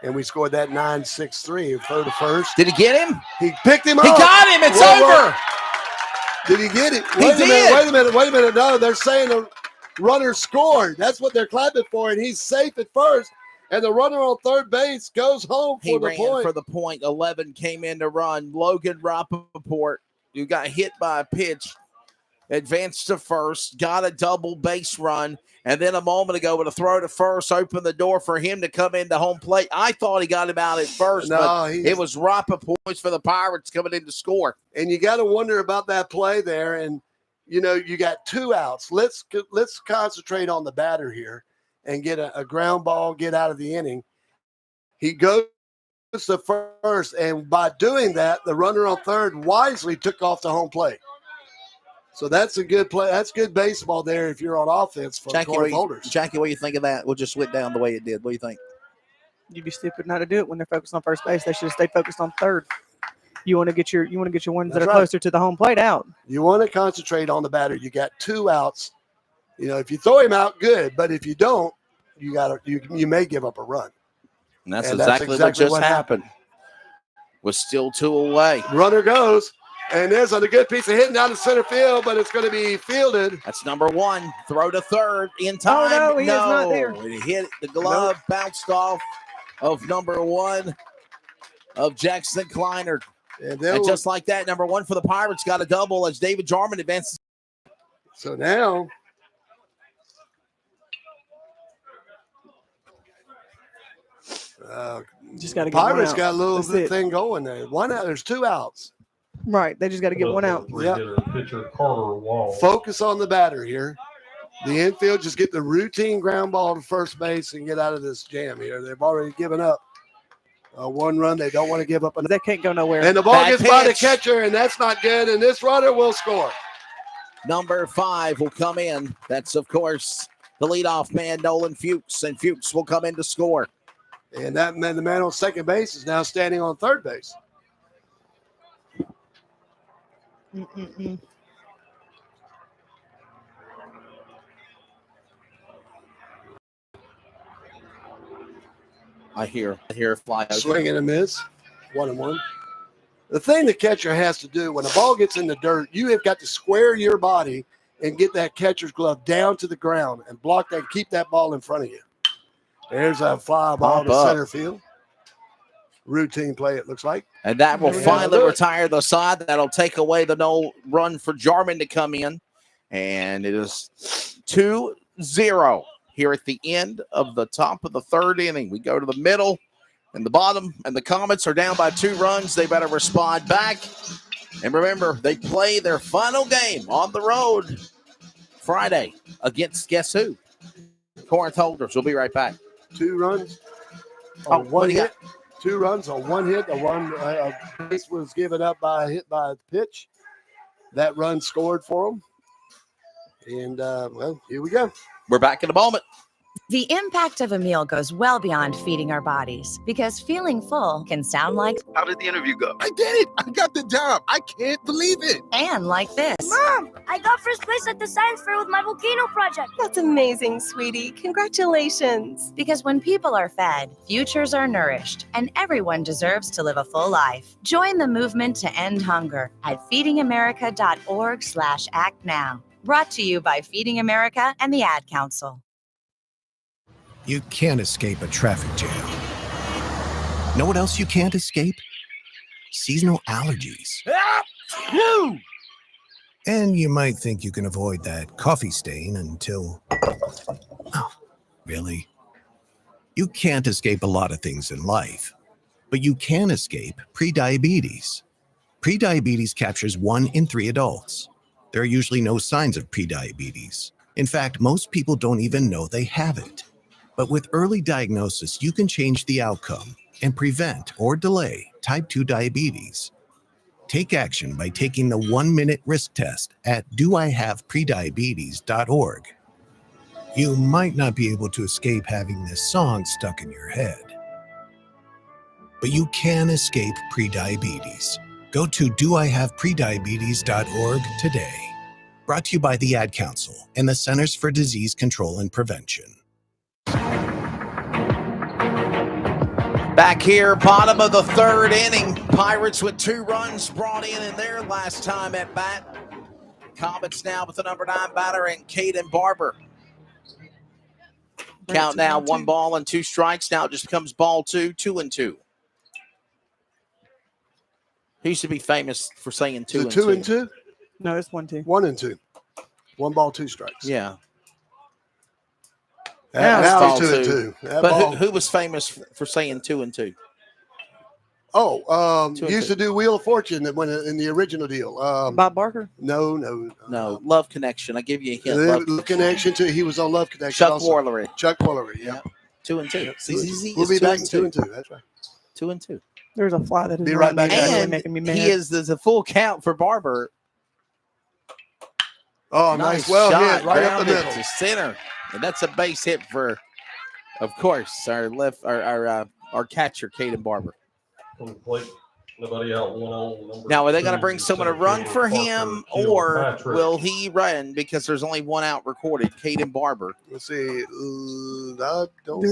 And we scored that 9-6-3. Throw to first. Did he get him? He picked him up. He got him. It's over. Did he get it? Wait a minute. No, they're saying the runner scored. That's what they're clapping for, and he's safe at first. And the runner on third base goes home for the point. He ran for the point. 11 came in to run. Logan Rappaport, who got hit by a pitch, advanced to first, got a double base run, and then a moment ago with a throw to first opened the door for him to come into home plate. I thought he got him out at first, but it was Rappaport for the Pirates coming in to score. And you got to wonder about that play there. And, you know, you got two outs. Let's concentrate on the batter here and get a ground ball, get out of the inning. He goes to first, and by doing that, the runner on third wisely took off the home plate. So that's a good play. That's good baseball there if you're on offense for the Corinth-Holders. Jackie, what do you think of that? We'll just went down the way it did. What do you think? You'd be stupid not to do it when they're focused on first base. They should stay focused on third. You want to get your ones that are closer to the home plate out. You want to concentrate on the batter. You got two outs. You know, if you throw him out, good. But if you don't, you may give up a run. And that's exactly what just happened. Was still two away. Runner goes, and there's a good piece of hitting down the center field, but it's going to be fielded. That's number 1. Throw to third in time. Oh, no, he is not there. It hit the glove, bounced off of number 1 of Jackson Kleiner. And just like that, number 1 for the Pirates got a double as David Jarman advances. So now just got to get Pirates one out. got a little thing going there. One out. There's two outs. Right. They just got to get one out. Pitcher Carter Wall. Focus on the batter here. The infield just get the routine ground ball to first base and get out of this jam here. They've already given up one run. They don't want to give up. That can't go nowhere. And the ball gets by the catcher, and that's not good. And this runner will score. Number 5 will come in. That's, of course, the leadoff man, Nolan Fuchs, and Fuchs will come in to score. And that man, the man on second base is now standing on third base. I hear a fly. Swing and a miss. 1-1. The thing the catcher has to do when a ball gets in the dirt, you have got to square your body and get that catcher's glove down to the ground and block that, keep that ball in front of you. There's a fly ball to center field. Routine play, it looks like. And that will finally retire the side. That'll take away the no run for Jarman to come in. And it is 2-0 here at the end of the top of the third inning. We go to the middle and the bottom, and the Comets are down by 2 runs. They better respond back. And remember, they play their final game on the road Friday against guess who? Corinth-Holders. We'll be right back. 2 runs on one hit. 2 runs on 1 hit. The one base was given up by a hit by a pitch. That run scored for them. And, well, here we go. We're back in a moment. The impact of a meal goes well beyond feeding our bodies because feeling full can sound like. How did the interview go? I did it. I got the job. I can't believe it. And like this. Mom, I got first place at the science fair with my volcano project. That's amazing, sweetie. Congratulations. Because when people are fed, futures are nourished, and everyone deserves to live a full life. Join the movement to end hunger at feedingamerica.org/act now. Brought to you by Feeding America and the Ad Council. You can't escape a traffic jam. Know what else you can't escape? Seasonal allergies. And you might think you can avoid that coffee stain until... Oh, really? You can't escape a lot of things in life, but you can escape prediabetes. Prediabetes captures 1 in 3 adults. There are usually no signs of prediabetes. In fact, most people don't even know they have it. But with early diagnosis, you can change the outcome and prevent or delay type 2 diabetes. Take action by taking the 1-minute risk test at doihaveprediabetes.org. You might not be able to escape having this song stuck in your head, but you can escape prediabetes. Go to doihaveprediabetes.org today. Brought to you by the Ad Council and the Centers for Disease Control and Prevention. Back here, bottom of the third inning. Pirates with 2 runs brought in their last time at bat. Comets now with the number 9 batter and Caden Barber. Count now 1 ball and 2 strikes. Now it just becomes ball 2, 2-2. He used to be famous for saying 2 and 2. 2 and 2? No, it's 1-2. 1 and 2. 1 ball, 2 strikes. Yeah. Now it's 2 and 2. But who was famous for saying 2 and 2? Oh, used to do Wheel of Fortune that went in the original deal. Bob Barker? No. Love Connection. I give you a hint. Love Connection too. He was on Love Connection. Chuck Woolery. Chuck Woolery. Yeah. 2 and 2. We'll be back in 2 and 2. That's right. 2 and 2. There's a fly that is Be right back. And making me mad. there's a full count for Barber. Oh, nice. Well shot, hit right up the grounded middle. to center, and that's a base hit for, of course, our catcher, Caden Barber. Complete. Nobody out. 1 on. Now, are they going to bring someone to run for him, or will he run because there's only 1 out recorded? Caden Barber. Let's see. There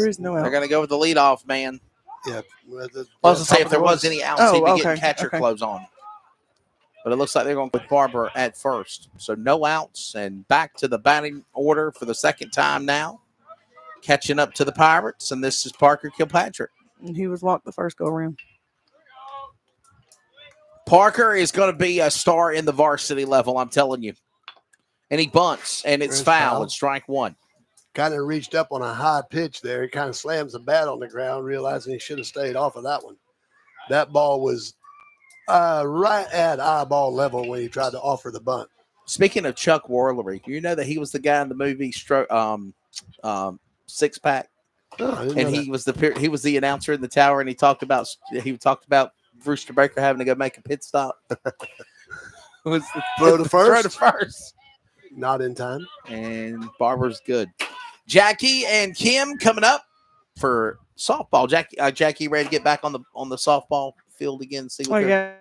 is no out. They're going to go with the leadoff man. Yeah. I was going to say if there was any outs, he'd be getting catcher clothes on. But it looks like they're going with Barber at first. So no outs and back to the batting order for the second time now. Catching up to the Pirates, and this is Parker Kilpatrick. And he was walked the first go around. Parker is going to be a star in the varsity level, I'm telling you. And he bunts, and it's foul. It's strike 1. Kind of reached up on a high pitch there. He kind of slams the bat on the ground, realizing he should have stayed off of that one. That ball was right at eyeball level when he tried to offer the bunt. Speaking of Chuck Woolery, you know that he was the guy in the movie Six Pack, and he was the announcer in the tower, and he talked about Brewster Baker having to go make a pit stop. Throw to first. Throw to first. Not in time. And Barber's good. Jackie and Kim coming up for softball. Jackie, ready to get back on the softball field again? See what yeah,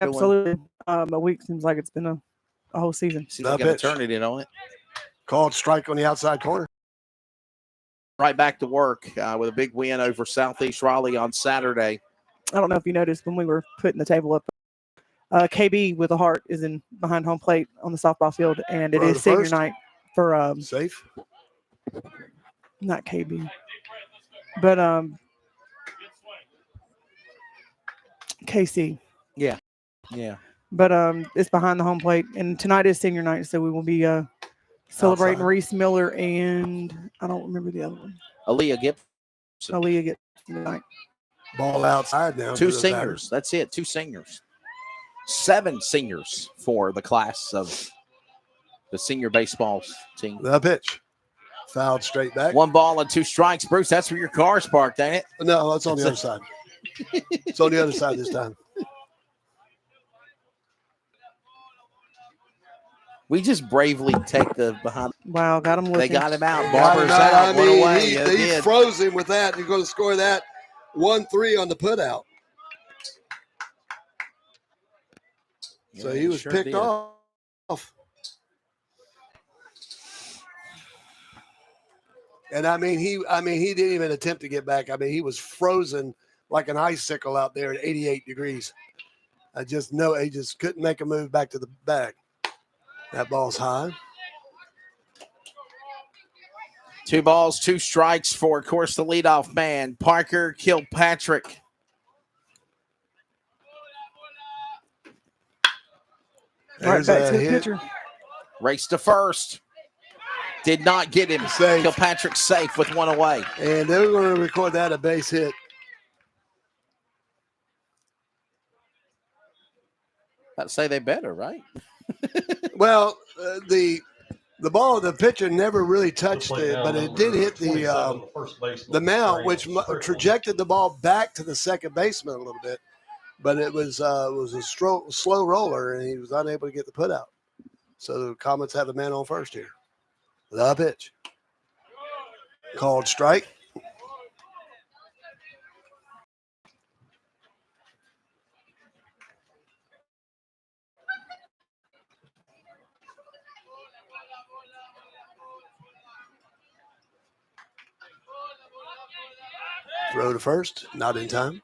absolutely. A week seems like it's been a whole season. Seems like an eternity, don't it? Called strike on the outside corner. Right back to work with a big win over Southeast Raleigh on Saturday. I don't know if you noticed when we were putting the table up. KB with a heart is in behind home plate on the softball field, and it is senior night for safe. Not KB, but KC. Yeah. But it's behind the home plate, and tonight is senior night, so we will be celebrating Outside. Reese Miller and I don't remember the other one. Aaliyah Gibson. Aaliyah Gibson tonight. Ball outside now. 2 seniors. That's it. 2 seniors. 7 seniors for the class of the senior baseball team. The pitch. Fouled straight back. 1 ball and 2 strikes. Bruce, that's where your car's parked, ain't it? No, that's on the other side. It's on the other side this time. We just bravely take the behind. Wow, got him looking. They got him out. Barber's out. I One mean, away. he froze him with that. You're going to score that 1-3 on the put out. So he was picked off. And I mean, he didn't even attempt to get back. I mean, he was frozen like an icicle out there at 88 degrees. I just know he just couldn't make a move back to the bag. That ball's high. 2 balls, 2 strikes for, of course, the leadoff man, Parker Kilpatrick. Right back to the pitcher. Race to first. Did not get him. Safe. Kilpatrick safe with 1 away. And they're going to record that a base hit. I'd say they better, right? Well, the ball, the pitcher never really touched it, but it did hit the mount, which trajected the ball back to the second baseman a little bit. But it was a slow roller, and he was unable to get the put out. So the Comets have a man on first here. The pitch. Called strike. Throw to first, not in time.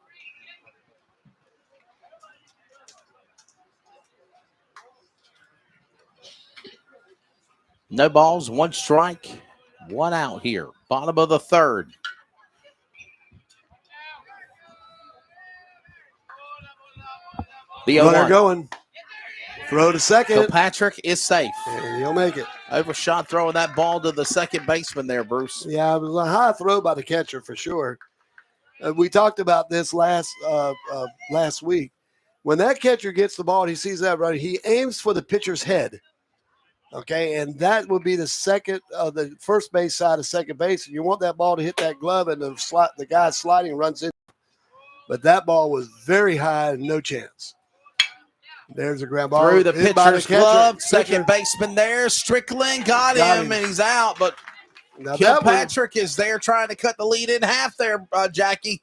No balls, 1 strike, 1 out here. Bottom of the 3rd. The 0-1. Runner going. Throw to second. Kilpatrick is safe. And he'll make it. Overshot throwing that ball to the second baseman there, Bruce. Yeah, it was a high throw by the catcher for sure. We talked about this last week. When that catcher gets the ball and he sees that runner, he aims for the pitcher's head. Okay, and that would be the first base side of second base. You want that ball to hit that glove, and the guy sliding runs in. But that ball was very high and no chance. There's a ground ball. Through the pitcher's glove. Second baseman there. Strickland got him, and he's out. But Kilpatrick is there trying to cut the lead in half there, Jackie.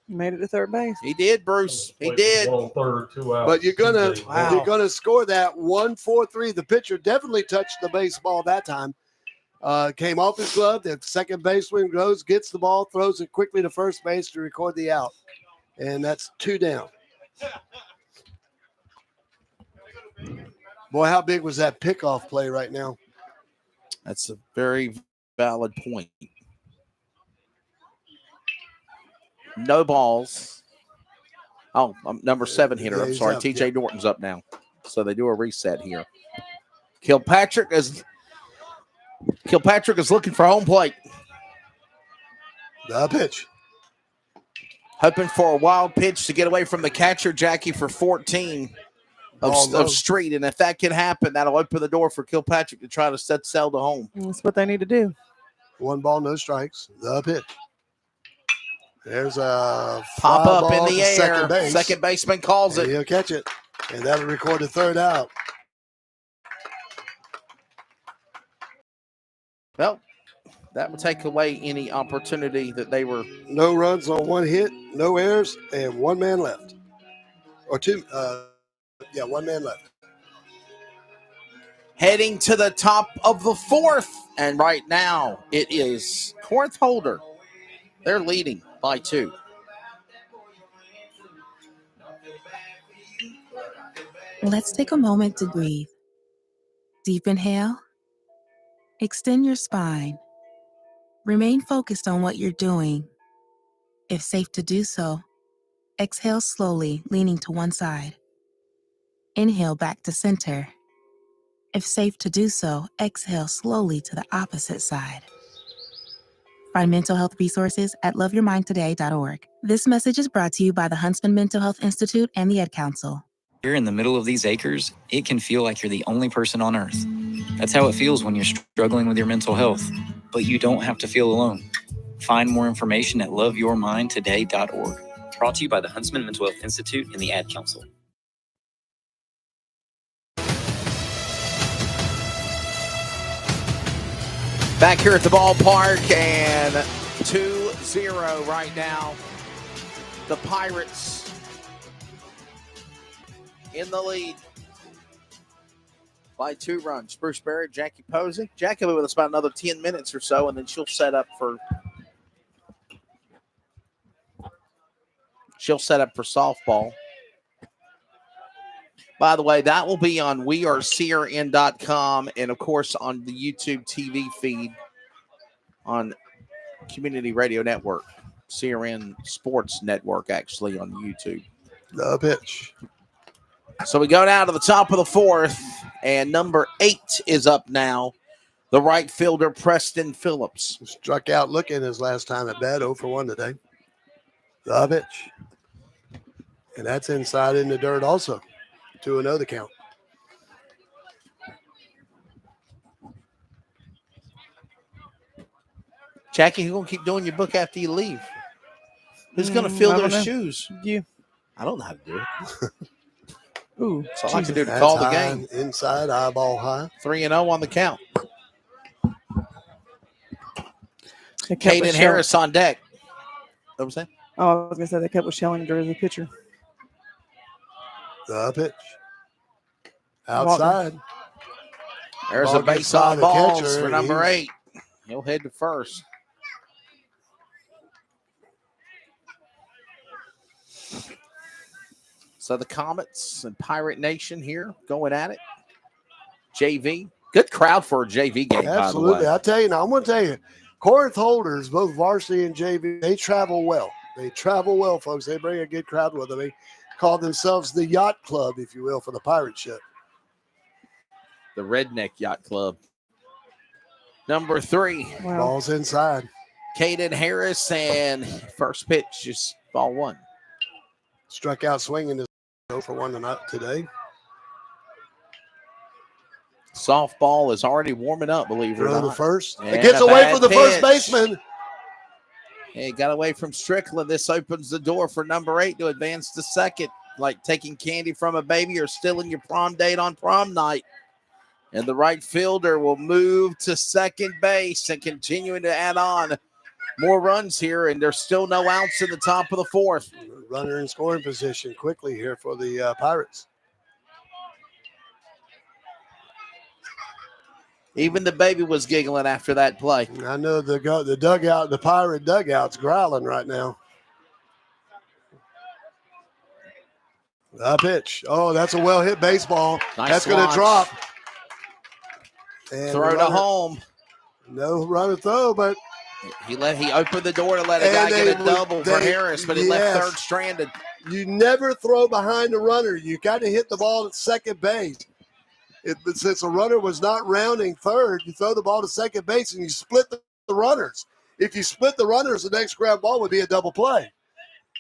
Made it to third base. He did, Bruce. He did. 1 on third, 2 out. But you're gonna score that 1-4-3. The pitcher definitely touched the baseball that time. Came off his glove. The second baseman goes, gets the ball, throws it quickly to first base to record the out, and that's 2 down. Boy, how big was that pickoff play right now? That's a very valid point. No balls. Oh, number 7 hitter. I'm sorry. TJ Norton's up now. So they do a reset here. Kilpatrick is looking for home plate. The pitch. Hoping for a wild pitch to get away from the catcher, Jackie, for 14 of Street. And if that can happen, that'll open the door for Kilpatrick to try to set sail to home. That's what they need to do. 1 ball, no strikes. The pitch. There's a pop up in the air. Second base. Second baseman calls it. He'll catch it. And that'll record the 3rd out. Well, That would take away any opportunity that they were. No runs on one hit, no errors, and one man left. Or two. One man left. Heading to the top of the fourth. And right now, it is Corinth-Holder. They're leading by 2. Let's take a moment to breathe. Deep inhale. Extend your spine. Remain focused on what you're doing. If safe to do so, exhale slowly, leaning to one side. Inhale back to center. If safe to do so, exhale slowly to the opposite side. Find mental health resources at loveyourmindtoday.org. This message is brought to you by the Huntsman Mental Health Institute and the Ad Council. You're in the middle of these acres, it can feel like you're the only person on earth. That's how it feels when you're struggling with your mental health. But you don't have to feel alone. Find more information at loveyourmindtoday.org. Brought to you by the Huntsman Mental Health Institute and the Ad Council. Back here at the ballpark, and 2-0 right now. The Pirates in the lead by 2 runs. Bruce Barrett, Jackie Posey. Jackie will be with us about another 10 minutes or so, and then she'll set up for softball. By the way, that will be on wearecrn.com and, of course, on the YouTube TV feed on Community Radio Network, CRN Sports Network, actually, on YouTube. The pitch. So we go down to the top of the fourth, and number 8 is up now. The right fielder, Preston Phillips. Struck out looking his last time at bat, 0 for 1 today. The pitch. And that's inside in the dirt also. 2-0 the count. Jackie, who's going to keep doing your book after you leave? Who's going to fill those shoes? You. I don't know how to do it. Ooh, that's all I can do to call the high, game. Inside, eyeball high. 3-0 on the count. Caden Harris on deck. What was that? Oh, I was going to say they kept with Schellinger as a pitcher. The pitch. Outside. There's Ball a base gets by on the balls catcher, for and number 8. He'll head to first. So the Comets and Pirate Nation here going at it. JV. Good crowd for a JV game, Absolutely. by the way. I tell you now, I'm going to tell you, Corinth-Holders, both varsity and JV, they travel well. They travel well, folks. They bring a good crowd with them. They call themselves the Yacht Club, if you will, for the pirate ship. The Redneck Yacht Club. Number 3. Wow. Ball's inside. Caden Harris, and first pitch is ball 1. Struck out swinging his 0 for 1 tonight today. Softball is already warming up, believe it or Throw not. the first. And it gets away from the first baseman. It got away from Strickland. This opens the door for number 8 to advance to second, like taking candy from a baby or stealing your prom date on prom night. And the right fielder will move to second base and continuing to add on more runs here. And there's still no outs in the top of the fourth. Runner in scoring position quickly here for the Pirates. Even the baby was giggling after that play. I know the dugout, the Pirate dugout's growling right now. The pitch. Oh, that's a well-hit baseball. Nice that's going to drop. And throw to home. No runner throw, but he opened the door to let a guy get a double for Harris, but he left third stranded. You never throw behind the runner. You got to hit the ball at second base. Since the runner was not rounding third, you throw the ball to second base and you split the runners. If you split the runners, the next ground ball would be a double play.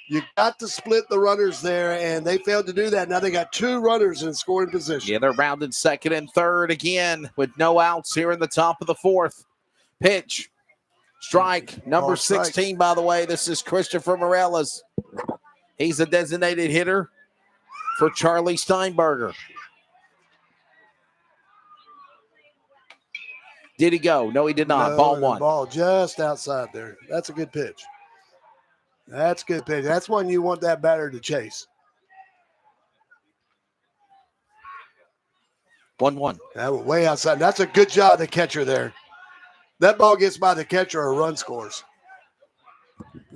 You got to split the runners there, and they failed to do that. Now they got 2 runners in scoring position. Yeah, they're rounded second and third again with no outs here in the top of the fourth. Pitch. Strike. Number 16, by the way. This is Christopher Morales. He's a designated hitter for Charlie Steinberger. Did he go? No, he did not. No, Ball and the one. ball just outside there. That's a good pitch. That's a good pitch. That's one you want that batter to chase. 1-1. That went way outside. That's a good job of the catcher there. That ball gets by the catcher, a run scores.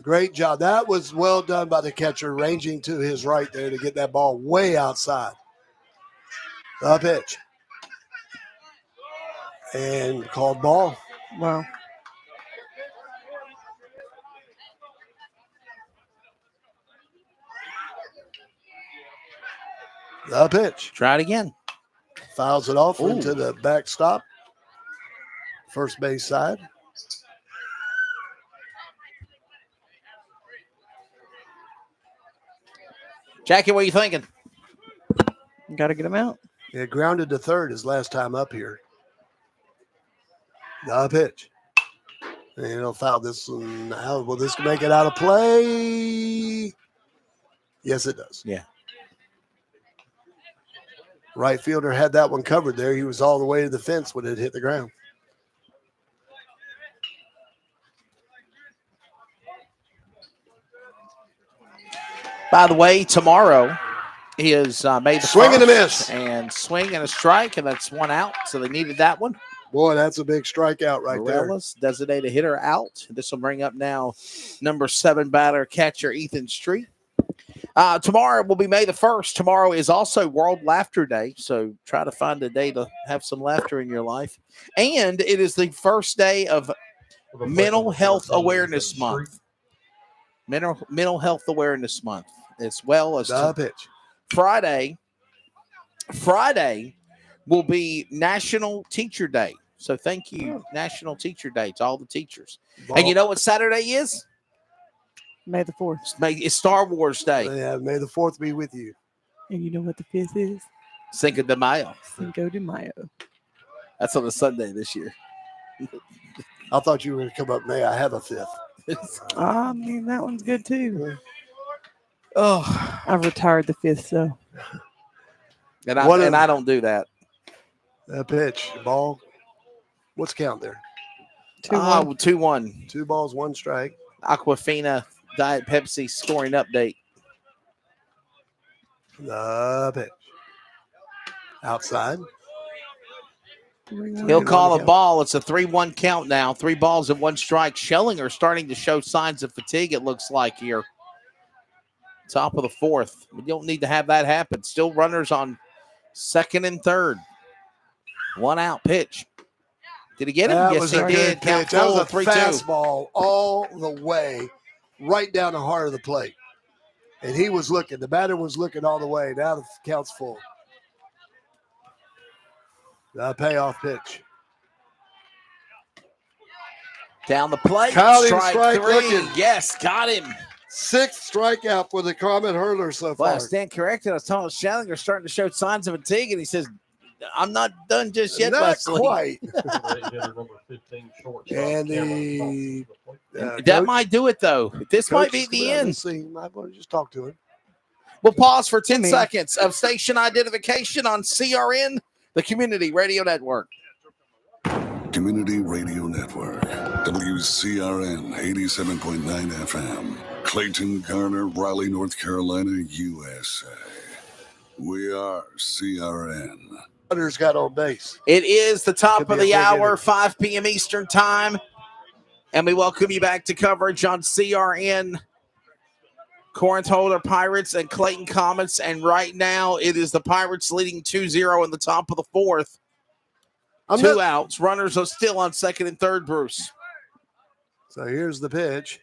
Great job. That was well done by the catcher, ranging to his right there to get that ball way outside. The pitch. And called ball. Wow. The pitch. Try it again. Fouls it off Ooh. into the backstop. First base side. Jackie, what are you thinking? Got to get him out. Yeah, grounded to third his last time up here. The pitch. And he'll foul this one out. Will this make it out of play? Yes, it does. Yeah. Right fielder had that one covered there. He was all the way to the fence when it hit the ground. By the way, tomorrow is made the swing and a first, miss. And swing and a strike, and that's one out. So they needed that one. Boy, that's a big strikeout right Morales, designated hitter, out. This will bring up now number 7 batter, catcher Ethan Street. Tomorrow will be May the 1st. Tomorrow is also World Laughter Day, so try to find a day to have some laughter in your life. And it is the first day of Mental Health Awareness Month. Mental Health Awareness Month, as well as Friday will be National Teacher Day. So thank you, National Teacher Day, to all the teachers. And you know what Saturday is? May the 4th. It's Star Wars Day. Yeah, May the 4th be with you. And you know what the 5th is? Cinco de Mayo. Cinco de Mayo. That's on a Sunday this year. I thought you were going to come up, May I have a 5th. I mean, that one's good too. Oh, I've retired the 5th, so. And I don't do that. That pitch, ball. What's the count there? 2-1. 2 balls, 1 strike. Aquafina Diet Pepsi scoring update. The pitch. Outside. He'll call a ball. It's a 3-1 count now. 3 balls and 1 strike. Schellinger starting to show signs of fatigue, it looks like here. Top of the 4th. We don't need to have that happen. Still runners on 2nd and 3rd. 1 out pitch. Did he get him? Yes, he did. Count that full, was a 3-2. fastball all the way right down the heart of the plate. And he was looking. The batter was looking all the way. Now the count's full. The payoff pitch. Down the plate. Strike 3. looking. Yes, got him. 6th strikeout for the Comet Hurlers so far. Well, I stand corrected. I was telling Schellinger starting to show signs of fatigue, and he says, I'm not done just yet, Not Wesley. quite. And that might do it, though. This might be the end. See, might want to just talk to him. We'll pause for 10 seconds of station identification on CRN, the Community Radio Network. Community Radio Network, WCRN 87.9 FM, Clayton, Garner, Raleigh, North Carolina, USA. We are CRN. Hunter's got on base. It is the top Could of be a the big hour, inning. 5 p.m. Eastern Time, and we welcome you back to coverage on CRN. Corinth-Holder Pirates and Clayton Comets, and right now it is the Pirates leading 2-0 in the top of the 4th. 2 outs. Runners are still on 2nd and 3rd, Bruce. So here's the pitch.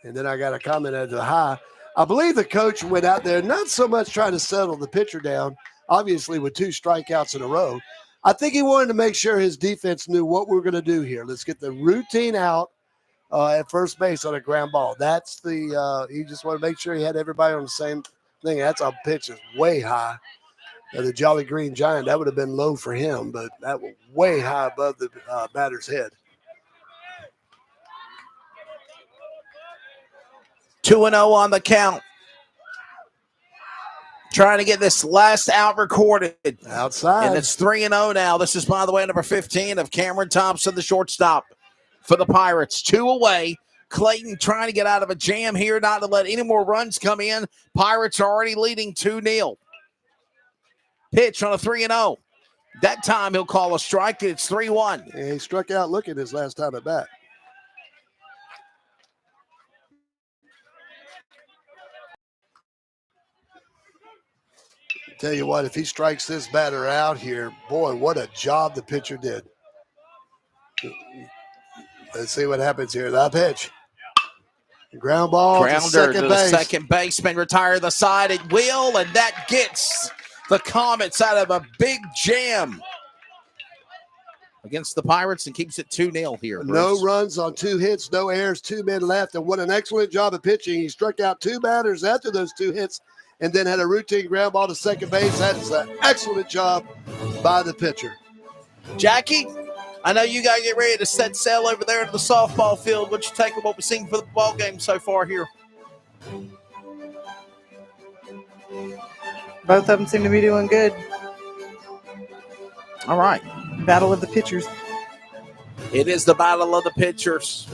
And then I got a comment at the high. I believe the coach went out there not so much trying to settle the pitcher down, obviously with 2 strikeouts in a row. I think he wanted to make sure his defense knew what we're going to do here. Let's get the routine out at first base on a ground ball. That's the he just wanted to make sure he had everybody on the same thing. That's a pitch is way high. The Jolly Green Giant, that would have been low for him, but that was way high above the batter's head. 2-0 on the count. trying to get this last out recorded. Outside. And it's 3-0 now. This is, by the way, number 15 of Cameron Thompson, the shortstop for the Pirates. 2 away. Clayton trying to get out of a jam here, not to let any more runs come in. Pirates are already leading 2-0. Pitch on a 3-0. That time he'll call a strike. It's 3-1. Yeah, he struck out looking his last time at bat. Tell you what, if he strikes this batter out here, boy, what a job the pitcher did. Let's see what happens here. The pitch. Ground ball Grounder to second to base. the second baseman, retire the side at will, and that gets the Comets out of a big jam against the Pirates and keeps it 2-0 here. Bruce. No runs on 2 hits, no errors, 2 men left, and what an excellent job of pitching. He struck out 2 batters after those 2 hits and then had a routine ground ball to second base. That's an excellent job by the pitcher. Jackie, I know you got to get ready to set sail over there to the softball field. What you take of what we've seen for the ball game so far here? Both of them seem to be doing good. All right. Battle of the pitchers. It is the battle of the pitchers.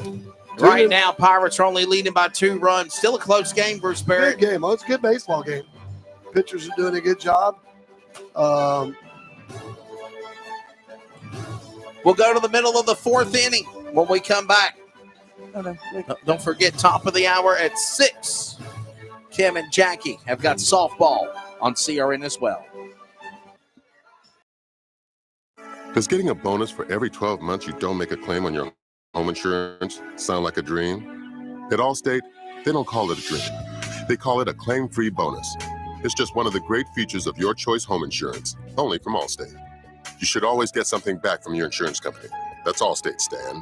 Right now, Pirates are only leading by 2 runs. Still a close game, Bruce Barrett. Good game. Oh, it's a good baseball game. Pitchers are doing a good job. We'll go to the middle of the 4th inning when we come back. Don't forget, top of the hour at 6. Kim and Jackie have got softball on CRN as well. Does getting a bonus for every 12 months you don't make a claim on your home insurance sound like a dream? At Allstate, they don't call it a dream. They call it a claim-free bonus. It's just one of the great features of your choice home insurance, only from Allstate. You should always get something back from your insurance company. That's Allstate, Stan.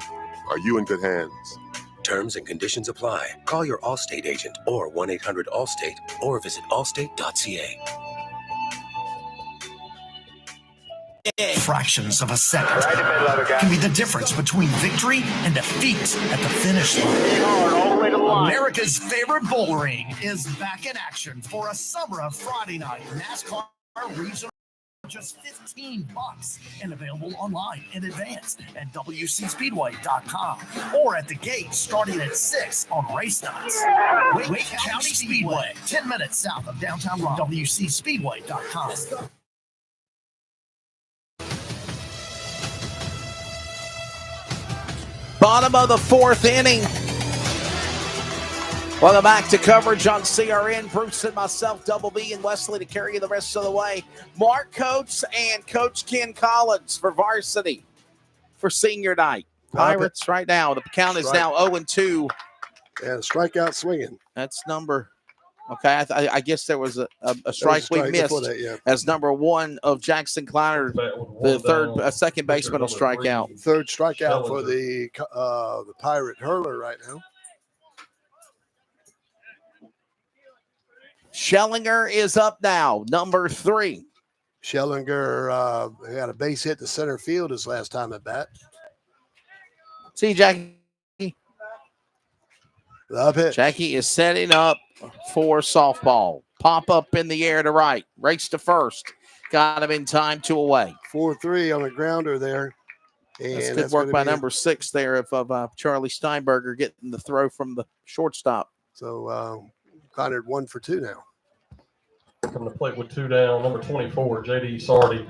Are you in good hands? Terms and conditions apply. Call your Allstate agent or 1-800-ALLSTATE or visit allstate.ca. Fractions of a second can be the difference between victory and defeat at the finish line. America's favorite bullring is back in action for a summer of Friday night NASCAR regional. Just $15 and available online in advance at WCSpeedway.com or at the gate starting at 6 on race nights. Wake County Speedway, 10 minutes south of downtown Raleigh. WCSpeedway.com. Bottom of the 4th inning. Welcome back to coverage on CRN. Bruce and myself, Double B and Wesley to carry you the rest of the way. Mark Coates and Coach Ken Collins for varsity for senior night. Pirates right now. The count is now 0-2. And strikeout swinging. That's number. Okay, I guess there was a strike we missed that, as number 1 of Jackson Kleiner. The second baseman will strike out. Third strikeout for the Pirate hurler right now. Schellinger is up now, number 3. Schellinger had a base hit to center field his last time at bat. See, Jackie. The pitch. Jackie is setting up for softball. Pop up in the air to right. Race to first. Got him in time, 2 away. 4-3 on a grounder there. And that's good work by number 6 there of Charlie Steinberger getting the throw from the shortstop. So Connor 1 for 2 now. Coming to plate with 2 down, number 24, J.D. Sardi.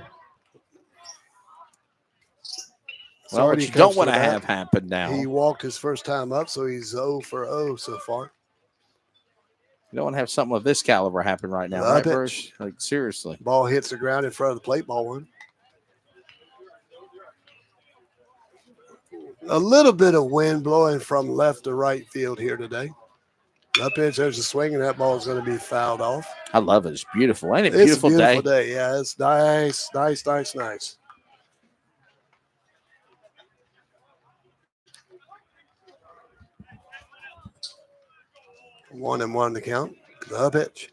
Well, what you don't want to have happen now. He walked his first time up, so he's 0 for 0 so far. You don't want to have something of this caliber happen right now, right, Bruce? Like, seriously. Ball hits the ground in front of the plate, ball 1. A little bit of wind blowing from left to right field here today. Up pitch, there's a swing, and that ball is going to be fouled off. I love it. It's beautiful. Ain't it It's beautiful a beautiful day? day. Yeah, it's nice, nice, nice, nice. One and one to count. The pitch.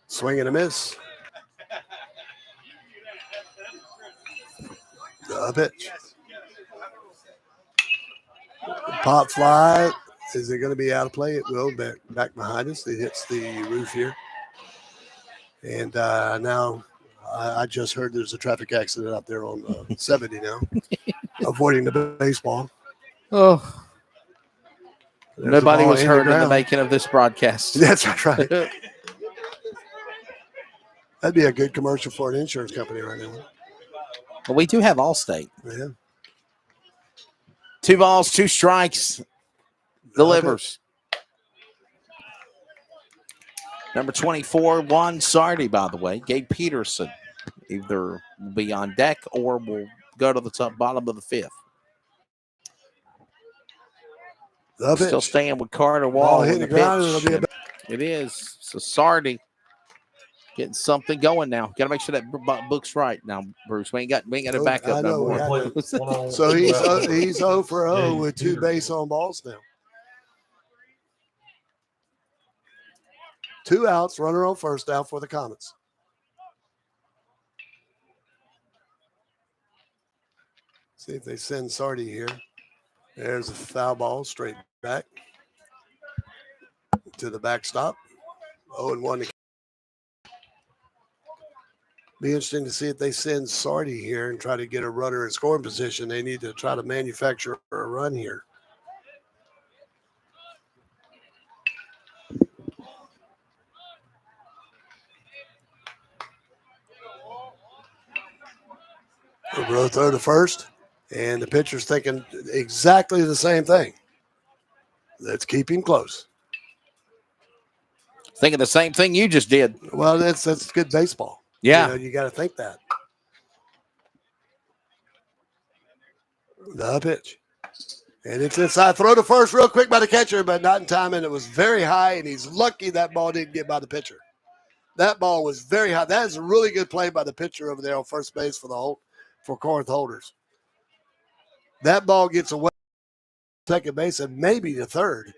Swing and a miss. The pitch. Pop fly. Is it going to be out of play? It will. Back behind us. It hits the roof here. And now I just heard there's a traffic accident out there on 70 now, avoiding the baseball. Oh. There's a Nobody ball was in hurt in the ground. making of this broadcast. That's right. That'd be a good commercial for an insurance company right now. Well, we do have Allstate. Yeah. 2 balls, 2 strikes. Delivers. Number 24, Juan Sardi, by the way. Gabe Peterson either will be on deck or will go to the top bottom of the 5th. Still staying with Carter Wall. Ball hitting the ground. It'll be It is. So Sardi getting something going now. Got to make sure that book's right now, Bruce. We ain't got to back up no more. So he's 0 for 0 with 2 base on balls now. 2 outs, runner on first out for the Comets. See if they send Sardi here. There's a foul ball straight back to the backstop. 0-1. Be interesting to see if they send Sardi here and try to get a runner in scoring position. They need to try to manufacture a run here. We'll throw to first, and the pitcher's thinking exactly the same thing. Let's keep him close. Thinking the same thing you just did. Well, that's good baseball. Yeah. You got to think that. The pitch. And it's inside. Throw to first real quick by the catcher, but not in time, and it was very high, and he's lucky that ball didn't get by the pitcher. That ball was very high. That is a really good play by the pitcher over there on first base for Corinth-Holders. That ball gets away second base and maybe the third.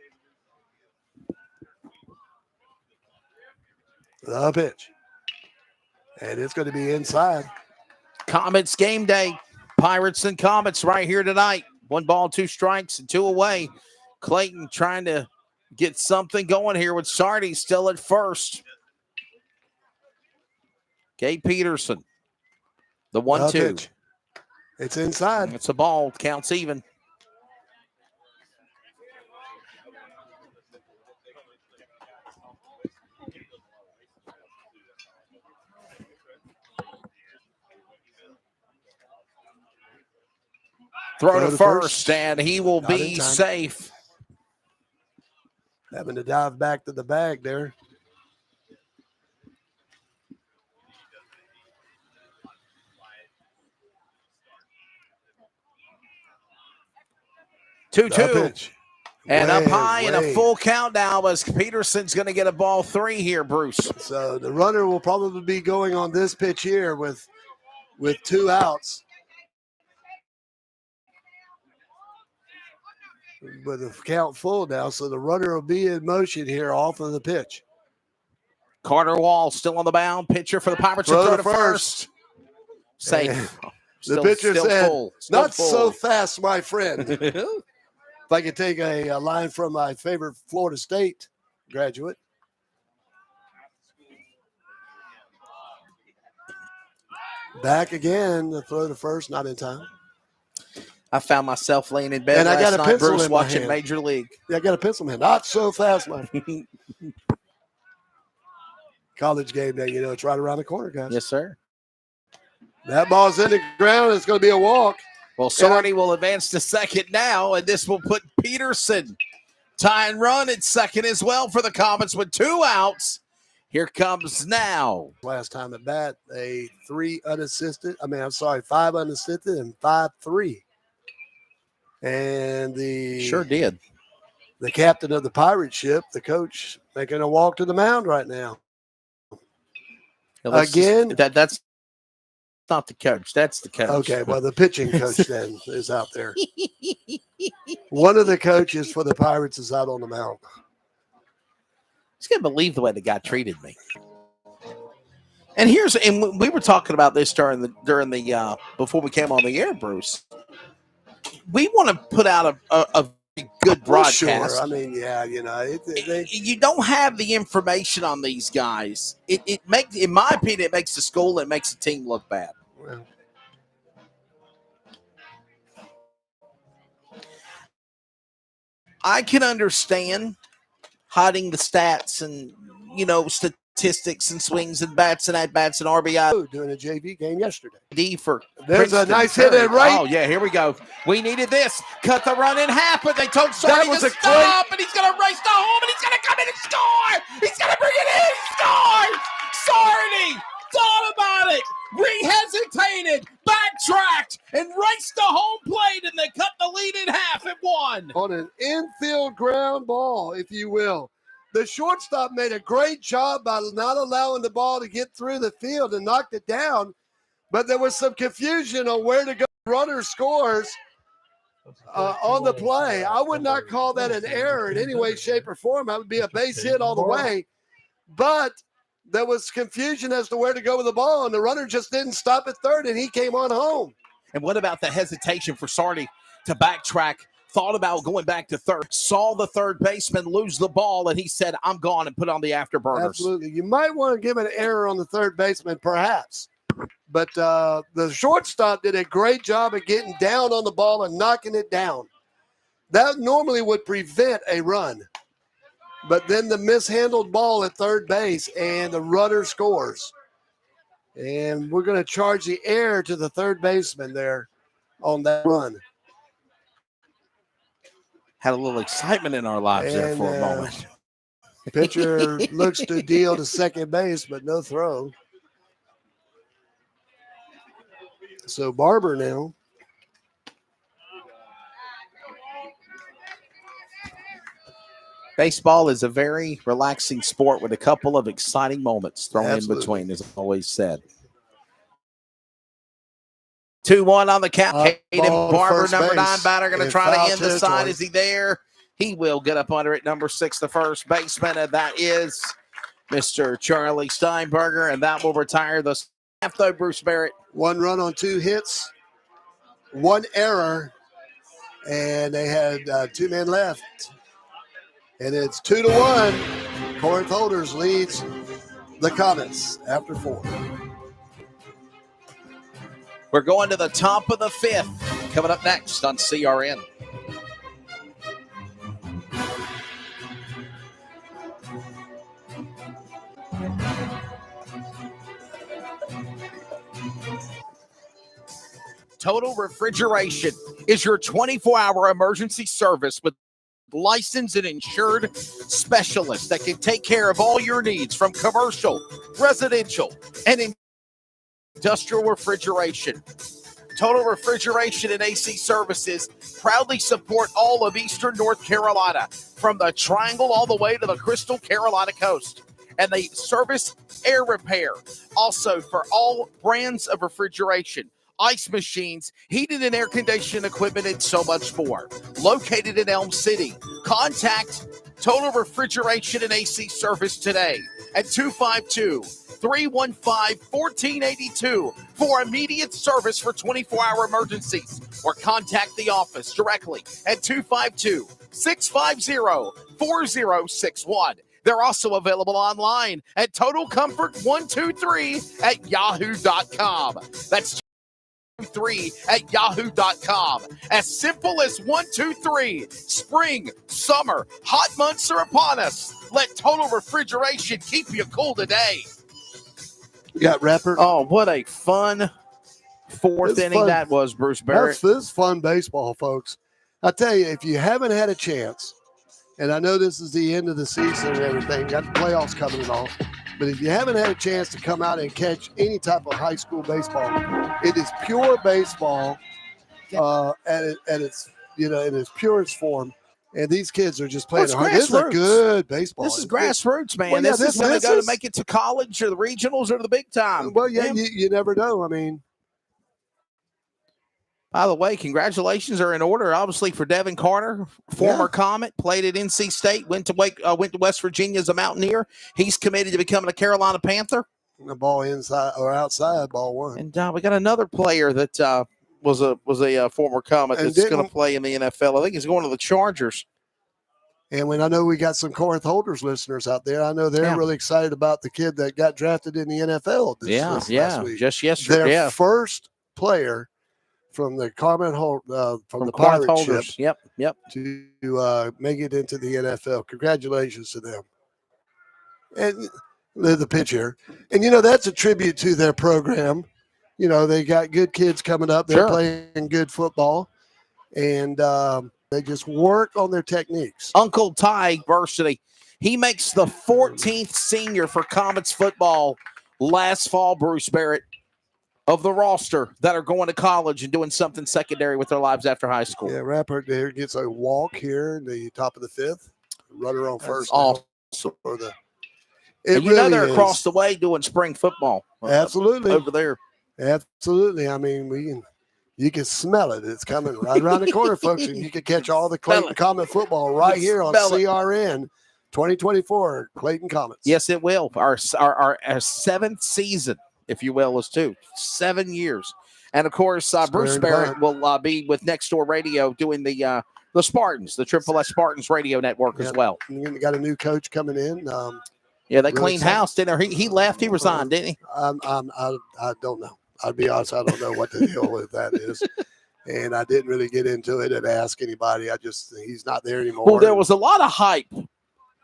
The pitch. And it's going to be inside. Comets game day. Pirates and Comets right here tonight. 1 ball, 2 strikes, and 2 away. Clayton trying to get something going here with Sardi still at first. Gabe Peterson. The 1-2. It's inside. It's a ball. Counts even. Throw to first, and he will be safe. Having to dive back to the bag there. Two. And up high in a full count now as Peterson's going to get a ball 3 here, Bruce. So the runner will probably be going on this pitch here with 2 outs. With the count full now, so the runner will be in motion here off of the pitch. Carter Wall still on the mound. Pitcher for the Pirates. Throw to first. Safe. The pitcher said, not full. So fast, my friend. If I could take a line from my favorite Florida State graduate. Back again, the throw to first, not in time. I found myself laying in bed and I got a night, pencil Bruce, in my watching hand. Major League. Yeah, I got a pencil in my hand. Not so fast, my friend. College game day, it's right around the corner, guys. Yes, sir. That ball's in the ground. It's going to be a walk. Well, Sardi will advance to second now, and this will put Peterson tie and run at second as well for the Comets with 2 outs. Here comes now. Last time at bat, 5 unassisted and 5-3. And Sure did. The captain of the pirate ship, the coach, making a walk to the mound right now. Again, that's not the coach. That's the coach. Okay, well, the pitching coach then is out there. One of the coaches for the Pirates is out on the mound. I just can't believe the way the guy treated me. And we were talking about this during the before we came on the air, Bruce. We want to put out a good Well, broadcast. sure. I mean, yeah, you know, You don't have the information on these guys. It makes, in my opinion, it makes the school and makes the team look bad. Well, I can understand hiding the stats and, you know, statistics and swings and bats and at-bats and RBI. doing a JV game yesterday. For There's Princeton. a nice hit at right. Oh, yeah, here we go. We needed this. Cut the run in half, but they told Sardi was to a stop, and he's going to race to home, and he's going to come in and score. He's going to bring it in. He scores. Sardi thought about it, re-hesitated, backtracked, and raced to home plate, and they cut the lead in half and won. On an infield ground ball, if you will. The shortstop made a great job by not allowing the ball to get through the field and knocked it down, but there was some confusion on where to go. Runner scores on the play. I would not call that an error in any way, shape, or form. That would be a base hit all the way, but there was confusion as to where to go with the ball, and the runner just didn't stop at third, and he came on home. And what about the hesitation for Sardi to backtrack? Thought about going back to third, saw the third baseman lose the ball, and he said, I'm gone, and put on the afterburners. Absolutely. You might want to give an error on the third baseman, perhaps. But the shortstop did a great job of getting down on the ball and knocking it down. That normally would prevent a run. But then the mishandled ball at third base, and the runner scores. And we're going to charge the error to the third baseman there on that run. Had a little excitement in our lives there for a moment. Pitcher looks to deal to second base, but no throw. So Barber now. Baseball is a very relaxing sport with a couple of exciting moments thrown Absolutely. in between, as I've always said. 2-1 on the count. Caden Barber, number 9 batter, going to try to end the side. Is he there? He will get up under it. Number 6, the first baseman, and that is Mr. Charlie Steinberger, and that will retire the half, though, Bruce Barrett. 1 run on 2 hits, 1 error, and they had 2 men left. And it's 2-1. Corinth-Holders leads the Comets after 4. We're going to the top of the 5th. Coming up next on CRN. Total Refrigeration is your 24-hour emergency service with licensed and insured specialists that can take care of all your needs from commercial, residential, and industrial refrigeration. Total Refrigeration and AC Services proudly support all of Eastern North Carolina, from the Triangle all the way to the Crystal Carolina coast. And they service air repair, also for all brands of refrigeration, ice machines, heated and air conditioning equipment, and so much more. Located in Elm City. Contact Total Refrigeration and AC Service today at 252-315-1482 for immediate service for 24-hour emergencies, or contact the office directly at 252-650-4061. They're also available online at totalcomfort123@yahoo.com. That's 3@yahoo.com. As simple as 1, 2, 3. Spring, summer, hot months are upon us. Let Total Refrigeration keep you cool today. You got Rapper. Oh, what a fun 4th inning that was, Bruce Barrett. This is fun baseball, folks. I tell you, if you haven't had a chance, and I know this is the end of the season and everything, got the playoffs coming and all, but if you haven't had a chance to come out and catch any type of high school baseball, it is pure baseball at its, you know, in its purest form. And these kids are just playing hard. This is a good baseball. This is grassroots, man. Well, yeah, this is going to go to make it to college or the regionals or the big time. Well, yeah, you never know. I mean, by the way, congratulations are in order, obviously, for Devin Carter, former Comet, played at NC State, went to West Virginia as a Mountaineer. He's committed to becoming a Carolina Panther. The ball inside or outside, ball 1. And we got another player that was a former Comet And that's going to play in the NFL. I think he's going to the Chargers. And when I know we got some Corinth-Holders listeners out there, I know they're really excited about the kid that got drafted in the NFL this last week. Just yesterday. Their first player from the from the pirate Corinth-Holders. ship Yep. to make it into the NFL. Congratulations to them. And the pitch here. And, that's a tribute to their program. They got good kids coming up. They're playing good football. And they just work on their techniques. Uncle Ty Varsity. He makes the 14th senior for Comets football last fall, Bruce Barrett, of the roster that are going to college and doing something secondary with their lives after high school. Yeah, Rappert there gets a walk here in the top of the 5th. Runner on first. Awesome. And they're across the way doing spring football. Absolutely. Over there. Absolutely. I mean, you can smell it. It's coming right around the corner, folks. And you can catch all the Clayton Comet football right here on CRN 2024, Clayton Comets. Yes, it will. Our 7th season, if you will, is 7 years. And, of course, Bruce Barrett will be with Next Door Radio doing the Spartans, the Triple S Spartans radio network as well. You got a new coach coming in. They cleaned house, didn't they? He left. He resigned, didn't he? I don't know. I'll be honest. I don't know what the deal with that is. And I didn't really get into it and ask anymody. He's not there anymore. Well, there was a lot of hype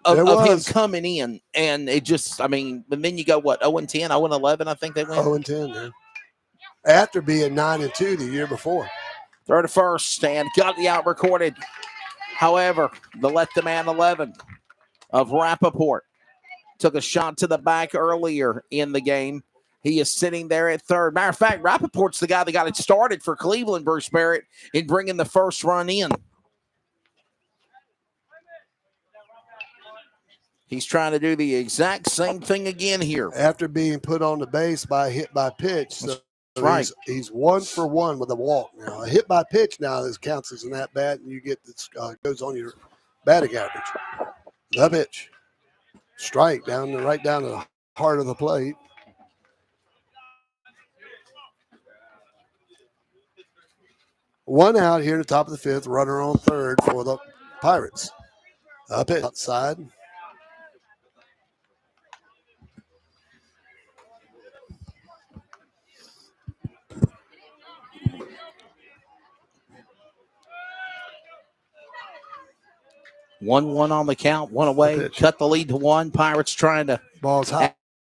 of him coming in. And it just, and then you go, 0-10, 0-11, I think they went. 0-10, yeah. After being 9-2 the year before. Third to first and got the out recorded. However, the let the man 11 of Rappaport took a shot to the back earlier in the game. He is sitting there at third. Matter of fact, Rappaport's the guy that got it started for Cleveland, Bruce Barrett, in bringing the first run in. He's trying to do the exact same thing again here. After being put on the base by a hit by pitch. So right. He's 1 for 1 with a walk now. A hit by pitch now this counts as an at bat, and you get this goes on your batting average. The pitch. Strike right down to the heart of the plate. One out here in the top of the 5th, runner on third for the Pirates. Up it outside. One on the count, one away. Cut the lead to 1. Pirates trying to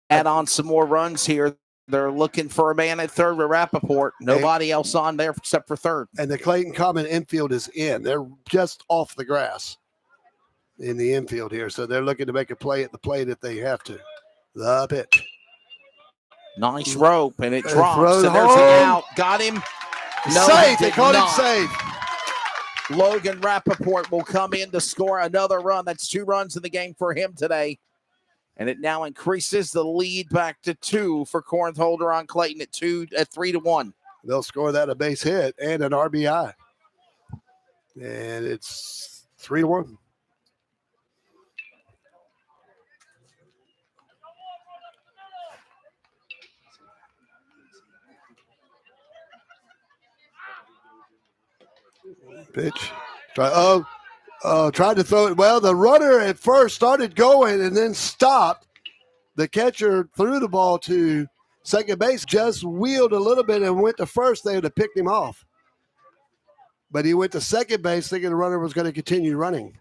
add on some more runs here. They're looking for a man at third with Rappaport. Nobody else on there except for third. And the Clayton Comet infield is in. They're just off the grass in the infield here. So they're looking to make a play at the plate if they have to. The pitch. Nice rope, and it drops. And there's an out. Got him. No, safe. They caught him safe. Logan Rappaport will come in to score another run. That's 2 runs in the game for him today. And it now increases the lead back to 2 for Corinth-Holder on Clayton at 3-1. They'll score that a base hit and an RBI. And it's 3-1. Pitch. Tried to throw it. Well, the runner at first started going and then stopped. The catcher threw the ball to second base, just wheeled a little bit and went to first. They would have picked him off. But he went to second base thinking the runner was going to continue running.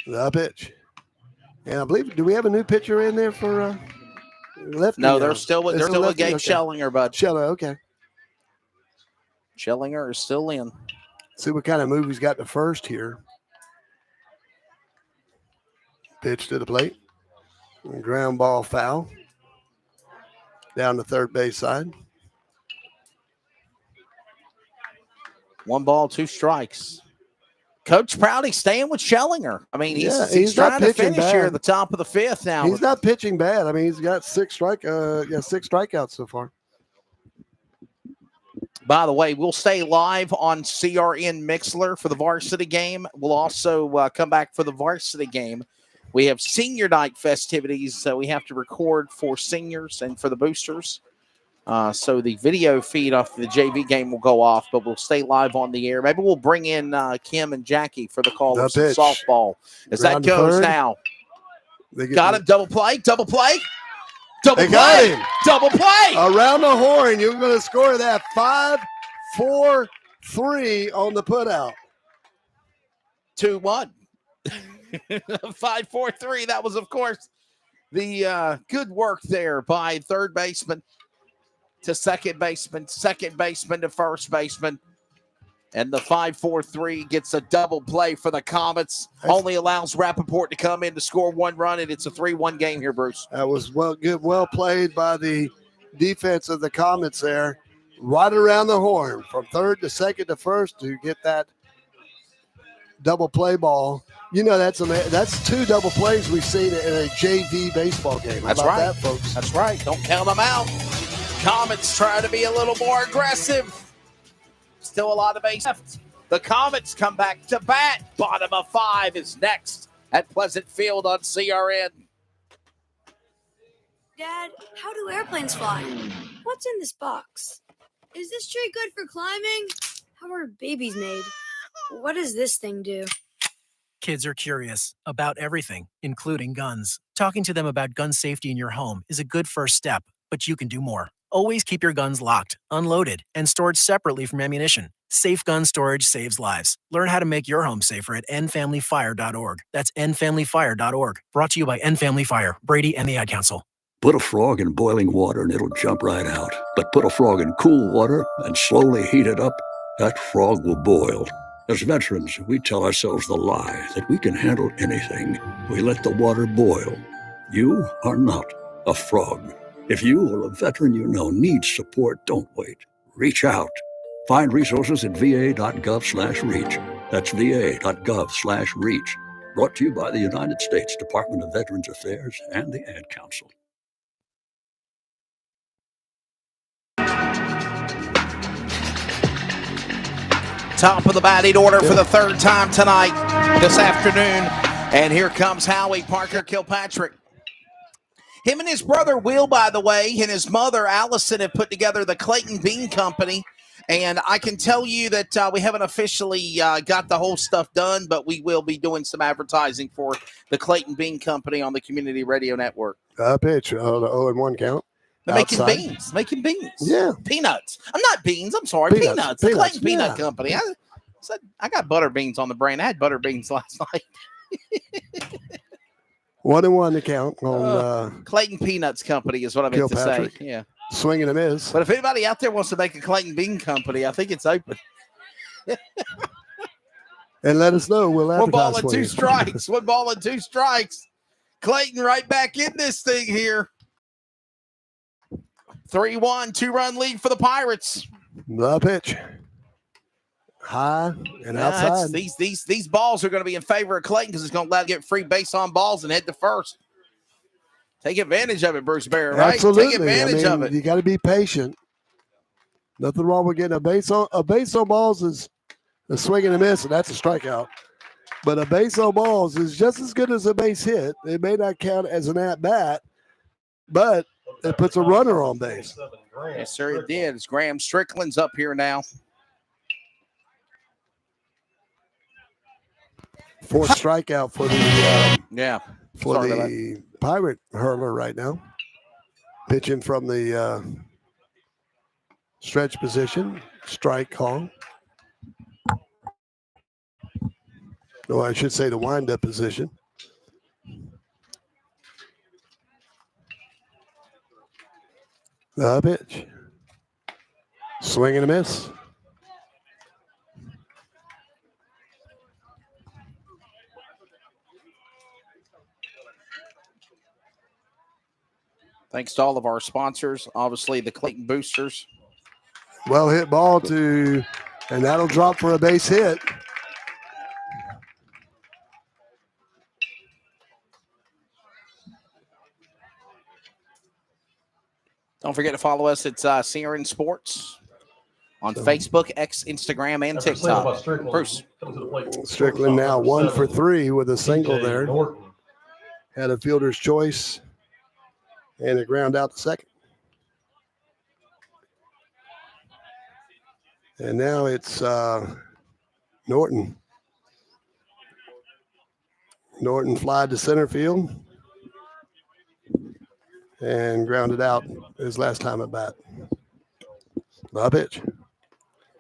The pitch. And I believe, do we have a new pitcher in there for lefty? No, they're still with Gabe okay. Schellinger, bud. Scheller, okay. Schellinger is still in. See what kind of move he's got to first here. Pitch to the plate. Ground ball foul. Down the third base side. 1 ball, 2 strikes. Coach Prouty staying with Schellinger. I mean, he's trying to finish here at the top of the 5th now. He's not pitching bad. I mean, he's got 6 strikeouts so far. By the way, we'll stay live on CRN Mixler for the varsity game. We'll also come back for the varsity game We have senior night festivities, so we have to record for seniors and for the boosters. So the video feed off the JV game will go off, but we'll stay live on the air. Maybe we'll bring in Kim and Jackie for the call of some softball as that goes now. Got him. Double play. Double play. Double play. Double play. Around the horn. You're going to score that 5-4-3 on the putout. 2-1. 5-4-3. That was, of course, the good work there by third baseman to second baseman to first baseman. And the 5-4-3 gets a double play for the Comets. Only allows Rappaport to come in to score 1 run, and it's a 3-1 game here, Bruce. That was well played by the defense of the Comets there. Right around the horn from third to second to first to get that double play ball. You know, that's 2 double plays we've seen in a JV baseball game. How about that, folks? That's right. Don't count them out. Comets try to be a little more aggressive. Still a lot of base left. The Comets come back to bat. Bottom of 5 is next at Pleasant Field on CRN. Dad, how do airplanes fly? What's in this box? Is this tree good for climbing? How are babies made? What does this thing do? Kids are curious about everything, including guns. Talking to them about gun safety in your home is a good first step, but you can do more. Always keep your guns locked, unloaded, and stored separately from ammunition. Safe gun storage saves lives. Learn how to make your home safer at endfamilyfire.org. That's endfamilyfire.org. Brought to you by End Family Fire, Brady, and the Ad Council. Put a frog in boiling water and it'll jump right out. But put a frog in cool water and slowly heat it up, that frog will boil. As veterans, we tell ourselves the lie that we can handle anything. We let the water boil. You are not a frog. If you or a veteran you know needs support, don't wait. Reach out. Find resources at va.gov/reach. That's va.gov/reach. Brought to you by the United States Department of Veterans Affairs and the Ad Council. Top of the batting order for the third time tonight, this afternoon. And here comes Howie Parker Kilpatrick. Him and his brother Will, by the way, and his mother Allison have put together the Clayton Bean Company. And I can tell you that we haven't officially got the whole stuff done, but we will be doing some advertising for the Clayton Bean Company on the Community Radio Network. Pitch on the 0-1 count. They're making beans. Making beans. Yeah. Peanuts. I'm not beans. I'm sorry. Peanuts. The Clayton Peanut Company. I got butter beans on the brain. I had butter beans last night. 1-1 to count on Clayton Peanuts Company is what I meant to say. Yeah. Swing and a miss. But if anybody out there wants to make a Clayton Bean Company, I think it's open. And let us know. We'll advertise 1 ball and for 2 you. strikes. 1 ball and 2 strikes. Clayton right back in this thing here. 3-1, 2-run lead for the Pirates. The pitch. High and outside. These balls are going to be in favor of Clayton because it's going to allow to get free base on balls and head to first. Take advantage of it, Bruce Barrett, right? Absolutely. Take advantage of it. You got to be patient. Nothing wrong with getting a base on balls is a swing and a miss, and that's a strikeout. But a base on balls is just as good as a base hit. It may not count as an at-bat, but it puts a runner on base. Yes, sir, it did. It's Graham Strickland's up here now. Fourth strikeout for the Pirate hurler right now. Pitching from the stretch position, strike call. No, I should say the wind-up position. The pitch. Swing and a miss. Thanks to all of our sponsors, obviously the Clayton Boosters. Well hit ball and that'll drop for a base hit. Don't forget to follow us at CRN Sports on Facebook, X, Instagram, and TikTok. Bruce. Strickland now 1 for 3 with a single there. had a fielder's choice and it ground out to second. And now it's Norton. Norton flied to center field and grounded out his last time at bat. The pitch.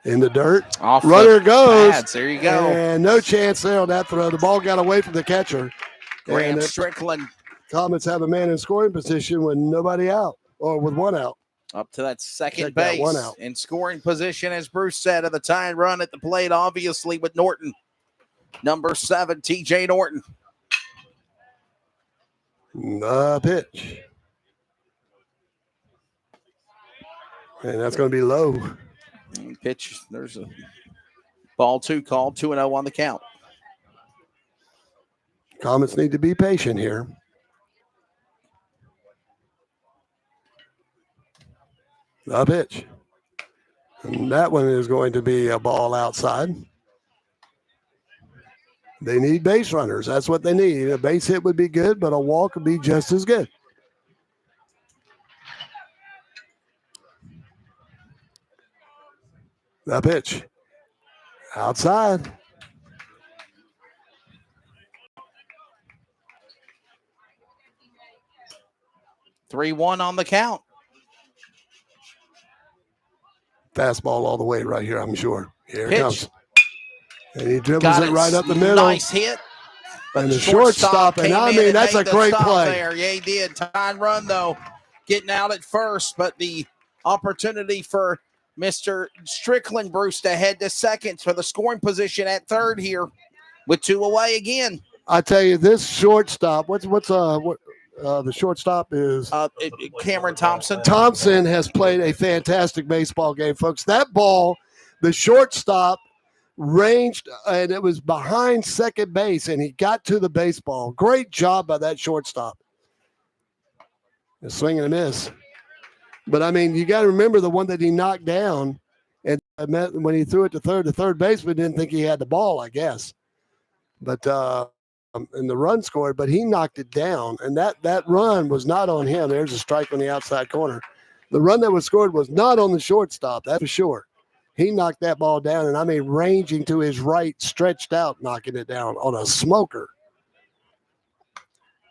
In the dirt. Off Runner the goes. pads. There you go. And no chance there on that throw. The ball got away from the catcher. Graham And Strickland Comets have a man in scoring position with nobody out, or with one out. up to that second Check that base. one out. In scoring position, as Bruce said, of the tying run at the plate, obviously, with Norton. Number 7, TJ Norton. The pitch. And that's going to be low. Pitch. There's a ball 2 called, 2-0 on the count. Comets need to be patient here. The pitch. And that one is going to be a ball outside. They need base runners. That's what they need. A base hit would be good, but a walk would be just as good. The pitch. Outside. (3-1) on the count. Fastball all the way right here, I'm sure. Here it Pitch. comes. And he dribbles Got it right up the middle. Nice hit. But And the shortstop, and came I in mean, and that's made a the great stop play. there. Yeah, he did. Tying run, though, getting out at first, but the opportunity for Mr. Strickland, Bruce, to head to second for the scoring position at third here with 2 away again. I tell you, this shortstop, what's the shortstop is? Cameron Thompson. Thompson has played a fantastic baseball game, folks. That ball, the shortstop ranged, and it was behind second base, and he got to the baseball. Great job by that shortstop. A swing and a miss. But, I mean, you got to remember the one that he knocked down, and when he threw it to third, the third baseman didn't think he had the ball, I guess. But and the run scored, but he knocked it down, and that run was not on him. There's a strike on the outside corner. The run that was scored was not on the shortstop, that's for sure. He knocked that ball down, and I mean ranging to his right, stretched out, knocking it down on a smoker.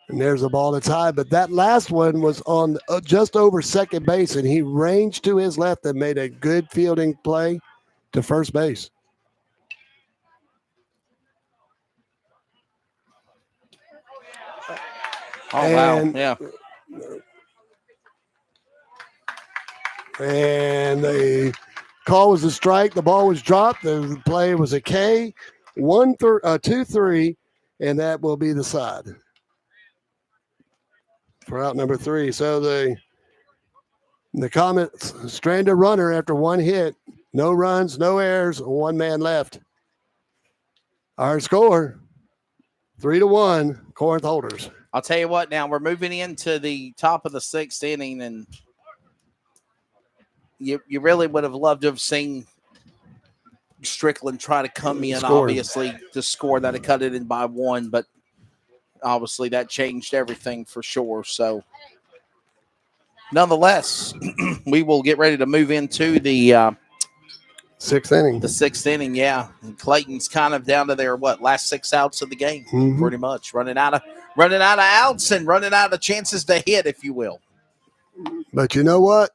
And there's a ball that's high, but that last one was on just over second base, and he ranged to his left and made a good fielding play to first base. Oh, wow. Yeah. And the call was a strike. The ball was dropped. The play was a K. 2-3, and that will be the side for out number 3. So the Comets stranded runner after one hit. No runs, no errors, one man left. Our score, 3-1, Corinth-Holders. I'll tell you what, now we're moving into the top of the 6th inning, and you really would have loved to have seen Strickland try to come in, obviously, to score. That had cut it in by 1, but obviously that changed everything for sure. So, nonetheless, we will get ready to move into the 6th inning. The 6th inning, yeah. And Clayton's kind of down to their last 6 outs of the game, pretty much, running out of outs and running out of chances to hit, if you will. But you know what?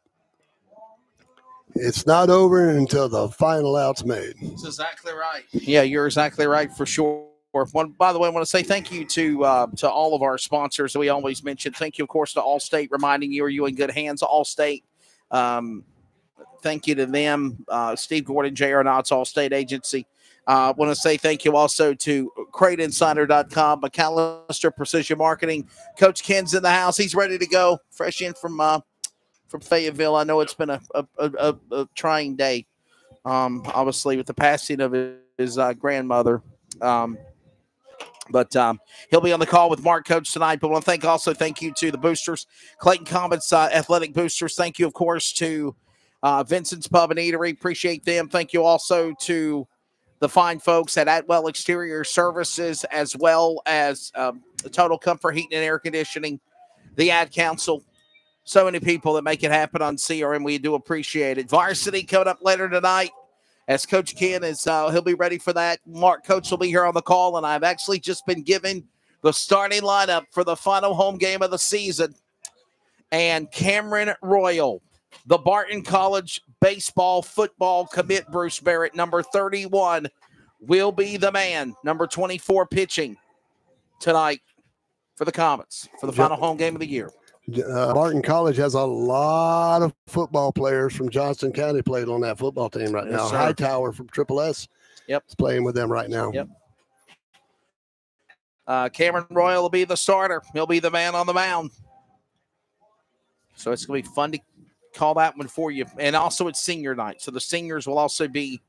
It's not over until the final out's made. That's exactly right. Yeah, you're exactly right for sure. By the way, I want to say thank you to all of our sponsors that we always mention. Thank you, of course, to Allstate, reminding you, are you in good hands? Allstate. Thank you to them. Steve Gordon, J.R. Knott's Allstate Agency. I want to say thank you also to CrateInsider.com, McAllister Precision Marketing. Coach Ken's in the house. He's ready to go, fresh in from Fayetteville. I know it's been a trying day, obviously, with the passing of his grandmother. But he'll be on the call with Mark Coach tonight. But I want to thank you to the boosters, Clayton Comets Athletic Boosters. Thank you, of course, to Vincent's Pub and Eatery. Appreciate them. Thank you also to the fine folks at Atwell Exterior Services, as well as Total Comfort Heating and Air Conditioning, the Ad Council. So many people that make it happen on CRM. We do appreciate it. Varsity coming up later tonight. As Coach Ken is, he'll be ready for that. Mark Coach will be here on the call, and I've actually just been given the starting lineup for the final home game of the season. And Cameron Royal, the Barton College baseball football commit, Bruce Barrett, number 31, will be the man. Number 24 pitching tonight for the Comets for the final home game of the year. Barton College has a lot of football players from Johnston County playing on that football team right now. Sir. Hightower from Triple S is playing with them right now. Cameron Royal will be the starter. He'll be the man on the mound. So it's going to be fun to call that one for you. And also it's senior night. So the seniors will also be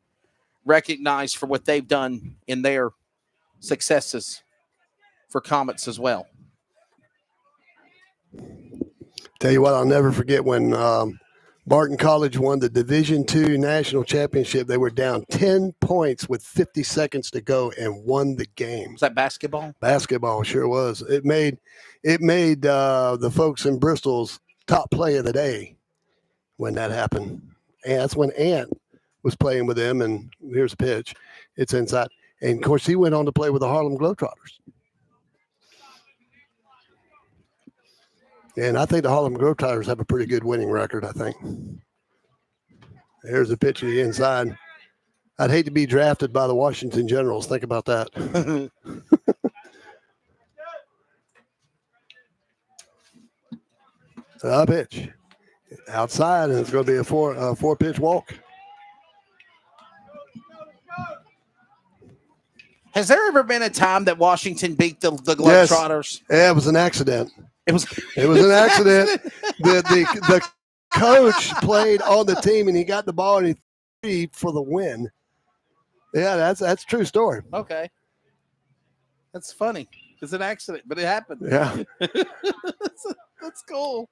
recognized for what they've done in their successes for Comets as well. Tell you what, I'll never forget when Barton College won the Division II National Championship. They were down 10 points with 50 seconds to go and won the game. Was that basketball? Basketball, sure was. It made the folks in Bristol's top play of the day when that happened. And that's when Ant was playing with them, and here's a pitch. It's inside. And, of course, he went on to play with the Harlem Globetrotters. And I think the Harlem Globetrotters have a pretty good winning record, I think. There's a pitch to the inside. I'd hate to be drafted by the Washington Generals. Think about that. A pitch. Outside, and it's going to be a four-pitch walk. Has there ever been a time that Washington beat the Globetrotters? Yes. Yeah, it was an accident. It was an accident. The coach played on the team, and he got the ball, and he threw for the win. Yeah, that's a true story. Okay. That's funny. It's an accident, but it happened. Yeah. That's cool.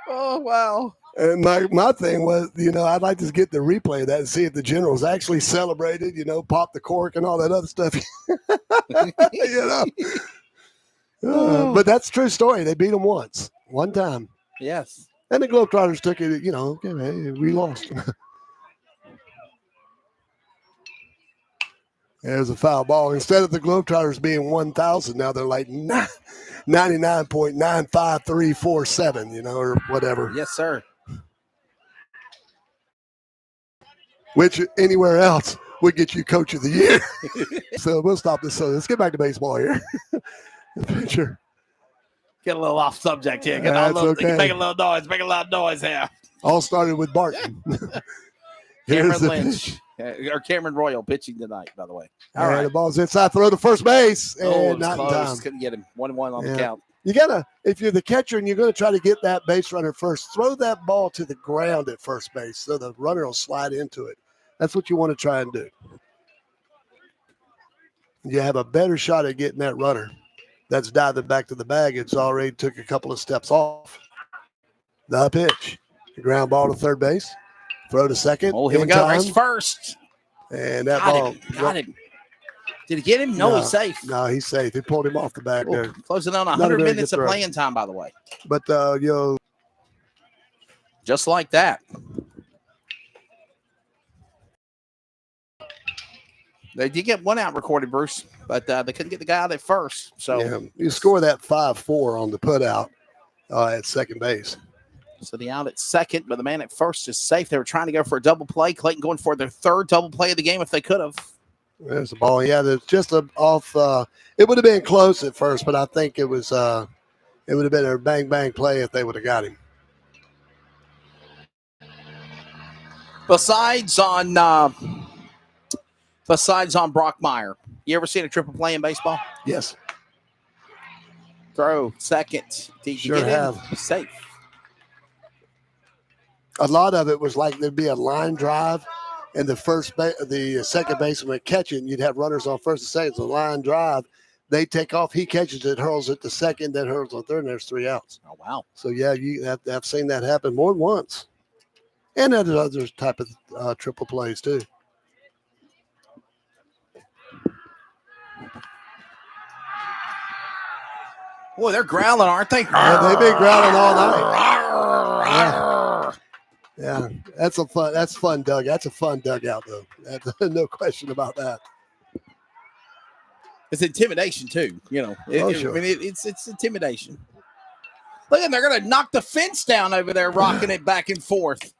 Oh, wow. And my thing was, I'd like to get the replay of that and see if the Generals actually celebrated, popped the cork and all that other stuff. But that's a true story. They beat them one time. Yes. And the Globetrotters took it, okay, we lost. There's a foul ball. Instead of the Globetrotters being 1,000, now they're like 99.95347, or whatever. Yes, sir. Which anywhere else would get you Coach of the Year. So we'll stop this. So let's get back to baseball here. The pitcher. Get a little off subject here. That's okay. Make a little noise. Make a loud noise here. All started with Barton. Cameron Lynch. Or Cameron Royal pitching tonight, by the way. All right. The ball's inside. Throw to first base. And not close. in time. Couldn't get him. 1-1 on the count. You got to, if you're the catcher and you're going to try to get that base runner first, throw that ball to the ground at first base so the runner will slide into it. That's what you want to try and do. You have a better shot at getting that runner that's diving back to the bag. It's already took a couple of steps off. The pitch. The ground ball to third base. Throw to second. Oh, here we go. Race first. And that ball. Got him. Did he get him? No, he's safe. No, he's safe. He pulled him off the back there. Closing on 100 minutes of playing time, by the way. But, just like that. They did get one out recorded, Bruce, but they couldn't get the guy out at first. So yeah, you score that 5-4 on the putout at second base. So the out at second, but the man at first is safe. They were trying to go for a double play. Clayton going for their third double play of the game if they could have. There's the ball. Yeah, there's just off. It would have been close at first, but I think it was. It would have been a bang bang play if they would have got him. Besides on Brockmeyer, you ever seen a triple play in baseball? Yes. Throw second. Did you Sure get have. Safe. A lot of it was like there'd be a line drive, and the second baseman would catch it, and you'd have runners on first and second. It's a line drive. They take off. He catches it, hurls it to second, then hurls on third, and there's 3 outs. Oh, wow. So, yeah, I've seen that happen more than once. And there's other type of triple plays, too. Boy, they're growling, aren't they? Yeah, they've been growling all night. Yeah, that's fun, Doug. That's a fun dugout, though. No question about that. It's intimidation too, you know. Sure. I mean, it's intimidation. Look, and they're going to knock the fence down over there, rocking it back and forth.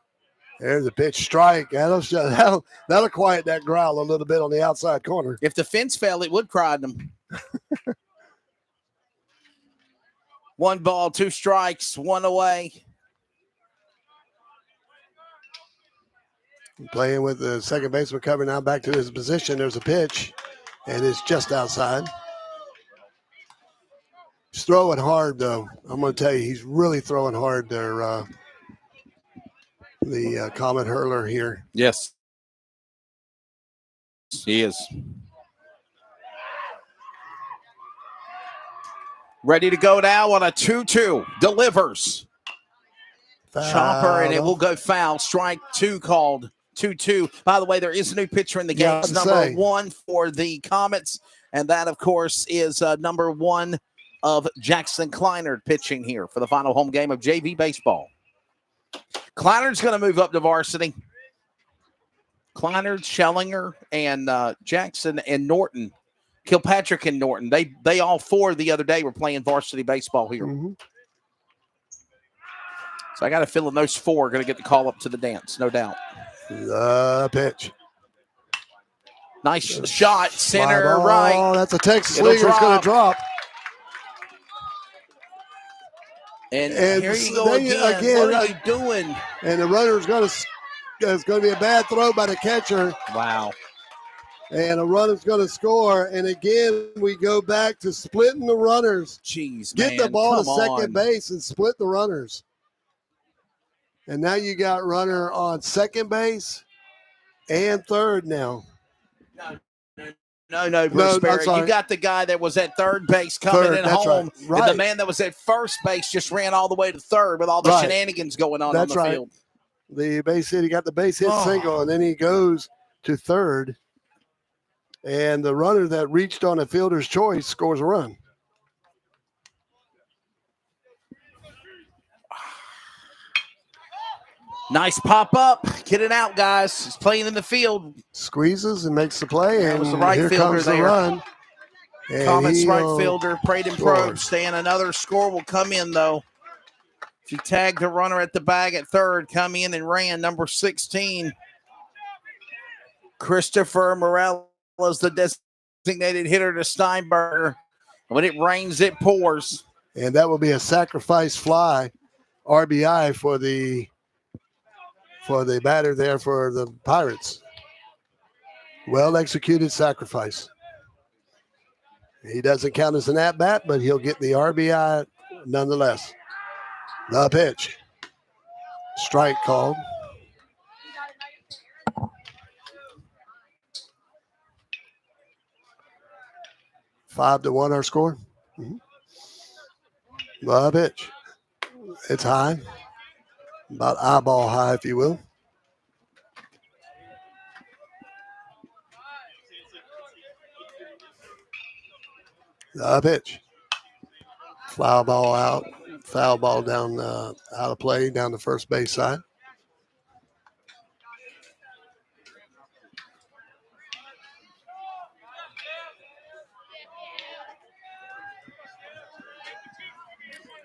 There's a pitch strike. That'll quiet that growl a little bit on the outside corner. If the fence fell, it would quiet them. 1 ball, 2 strikes, 1 away. Playing with the second baseman cover now back to his position. There's a pitch, and it's just outside. He's throwing hard, though. I'm going to tell you, he's really throwing hard there, the Comet hurler here. Yes. He is. Ready to go now on a 2-2. Delivers. Chopper, and it will go foul. Strike 2 called. 2-2. By the way, there is a new pitcher in the game. It's number 1 for the Comets, and that, of course, is number 1 of Jackson Kleinert pitching here for the final home game of JV baseball. Kleinert's going to move up to varsity. Kleinert, Schellinger, and Jackson and Norton, Kilpatrick and Norton. They all 4 the other day were playing varsity baseball here. Mm-hmm. So I got a feeling those 4 are going to get the call up to the dance, no doubt. The pitch. Nice shot, center right. Oh, that's a Texas leaguer. It's going to drop. And here you go again. What are you doing? And the runner is going to be a bad throw by the catcher. Wow. And a runner's going to score. And again, we go back to splitting the runners. Jeez, Get the ball to second base and split the runners. And now you got runner on second base and third now. No, Bruce Barrett. You got the guy that was at third base coming in home. Right. And the man that was at first base just ran all the way to third with all the shenanigans going on the field. The base hit, he got the base hit single, and then he goes to third. And the runner that reached on a fielder's choice scores a run. Nice pop up. Get it out, guys. He's playing in the field. Squeezes and makes the play. That And was the right here fielder comes there. the run. And Comets he, right fielder, Braden Probst, scores. saying another score will come in, though. She tagged the runner at the bag at third, come in and ran number 16. Christopher Morales, the designated hitter to Steinberger. When it rains, it pours. And that will be a sacrifice fly, RBI for the batter there for the Pirates. Well executed sacrifice. He doesn't count as an at-bat, but he'll get the RBI nonetheless. The pitch. Strike called. Five to 1 our score. The pitch. It's high. About eyeball high, if you will. The pitch. Foul ball out. Foul ball down out of play, down the first base side.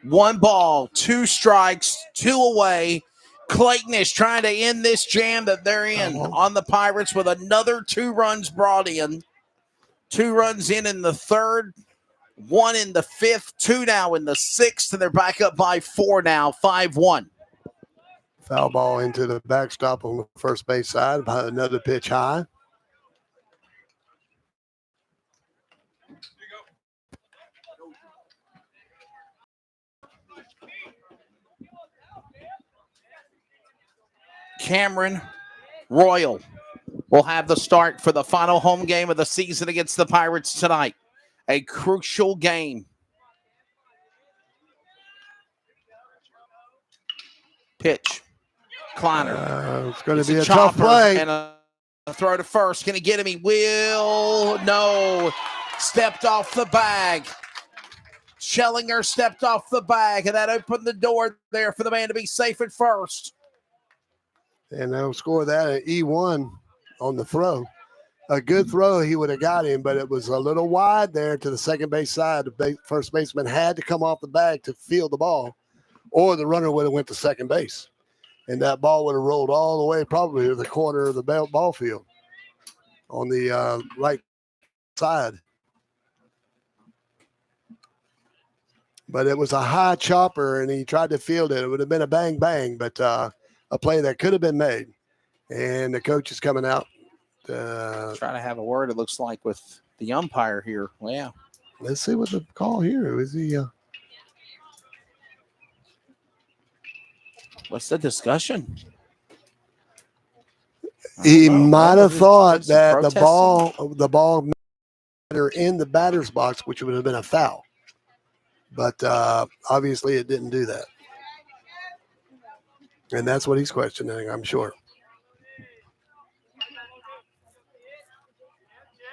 One ball, 2 strikes, 2 away. Clayton is trying to end this jam that they're in on the Pirates with another 2 runs brought in. 2 runs in the third, 1 in the 5th, 2 now in the 6th, and they're back up by 4 now, 5-1. Foul ball into the backstop on the first base side. Another pitch high. Cameron Royal will have the start for the final home game of the season against the Pirates tonight. A crucial game. Pitch. Kleiner. It's going to be a tough play. And a throw to first. Can he get him? He will. No. Stepped off the bag. Schellinger stepped off the bag, and that opened the door there for the man to be safe at first. And they'll score that at E1 on the throw. A good throw, he would have got him, but it was a little wide there to the second base side. The first baseman had to come off the bag to field the ball, or the runner would have went to second base. And that ball would have rolled all the way probably to the corner of the ball field on the right side. But it was a high chopper, and he tried to field it. It would have been a bang-bang, but a play that could have been made. And the coach is coming out. Trying to have a word, it looks like, with the umpire here. Wow. Let's see what the call here is. He what's the discussion? He might have thought that the ball in the batter's box, which would have been a foul. But obviously it didn't do that. And that's what he's questioning, I'm sure.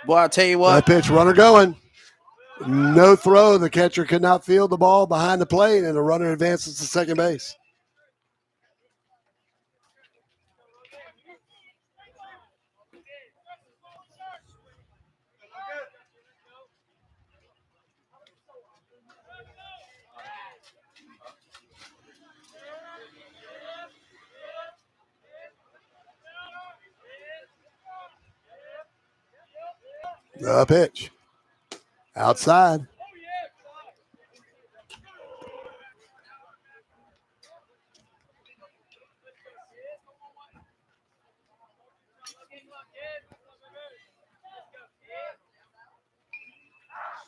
Well, I'll tell you what. That pitch, runner going. No throw. The catcher could not field the ball behind the plate, and the runner advances to second base. The pitch. Outside.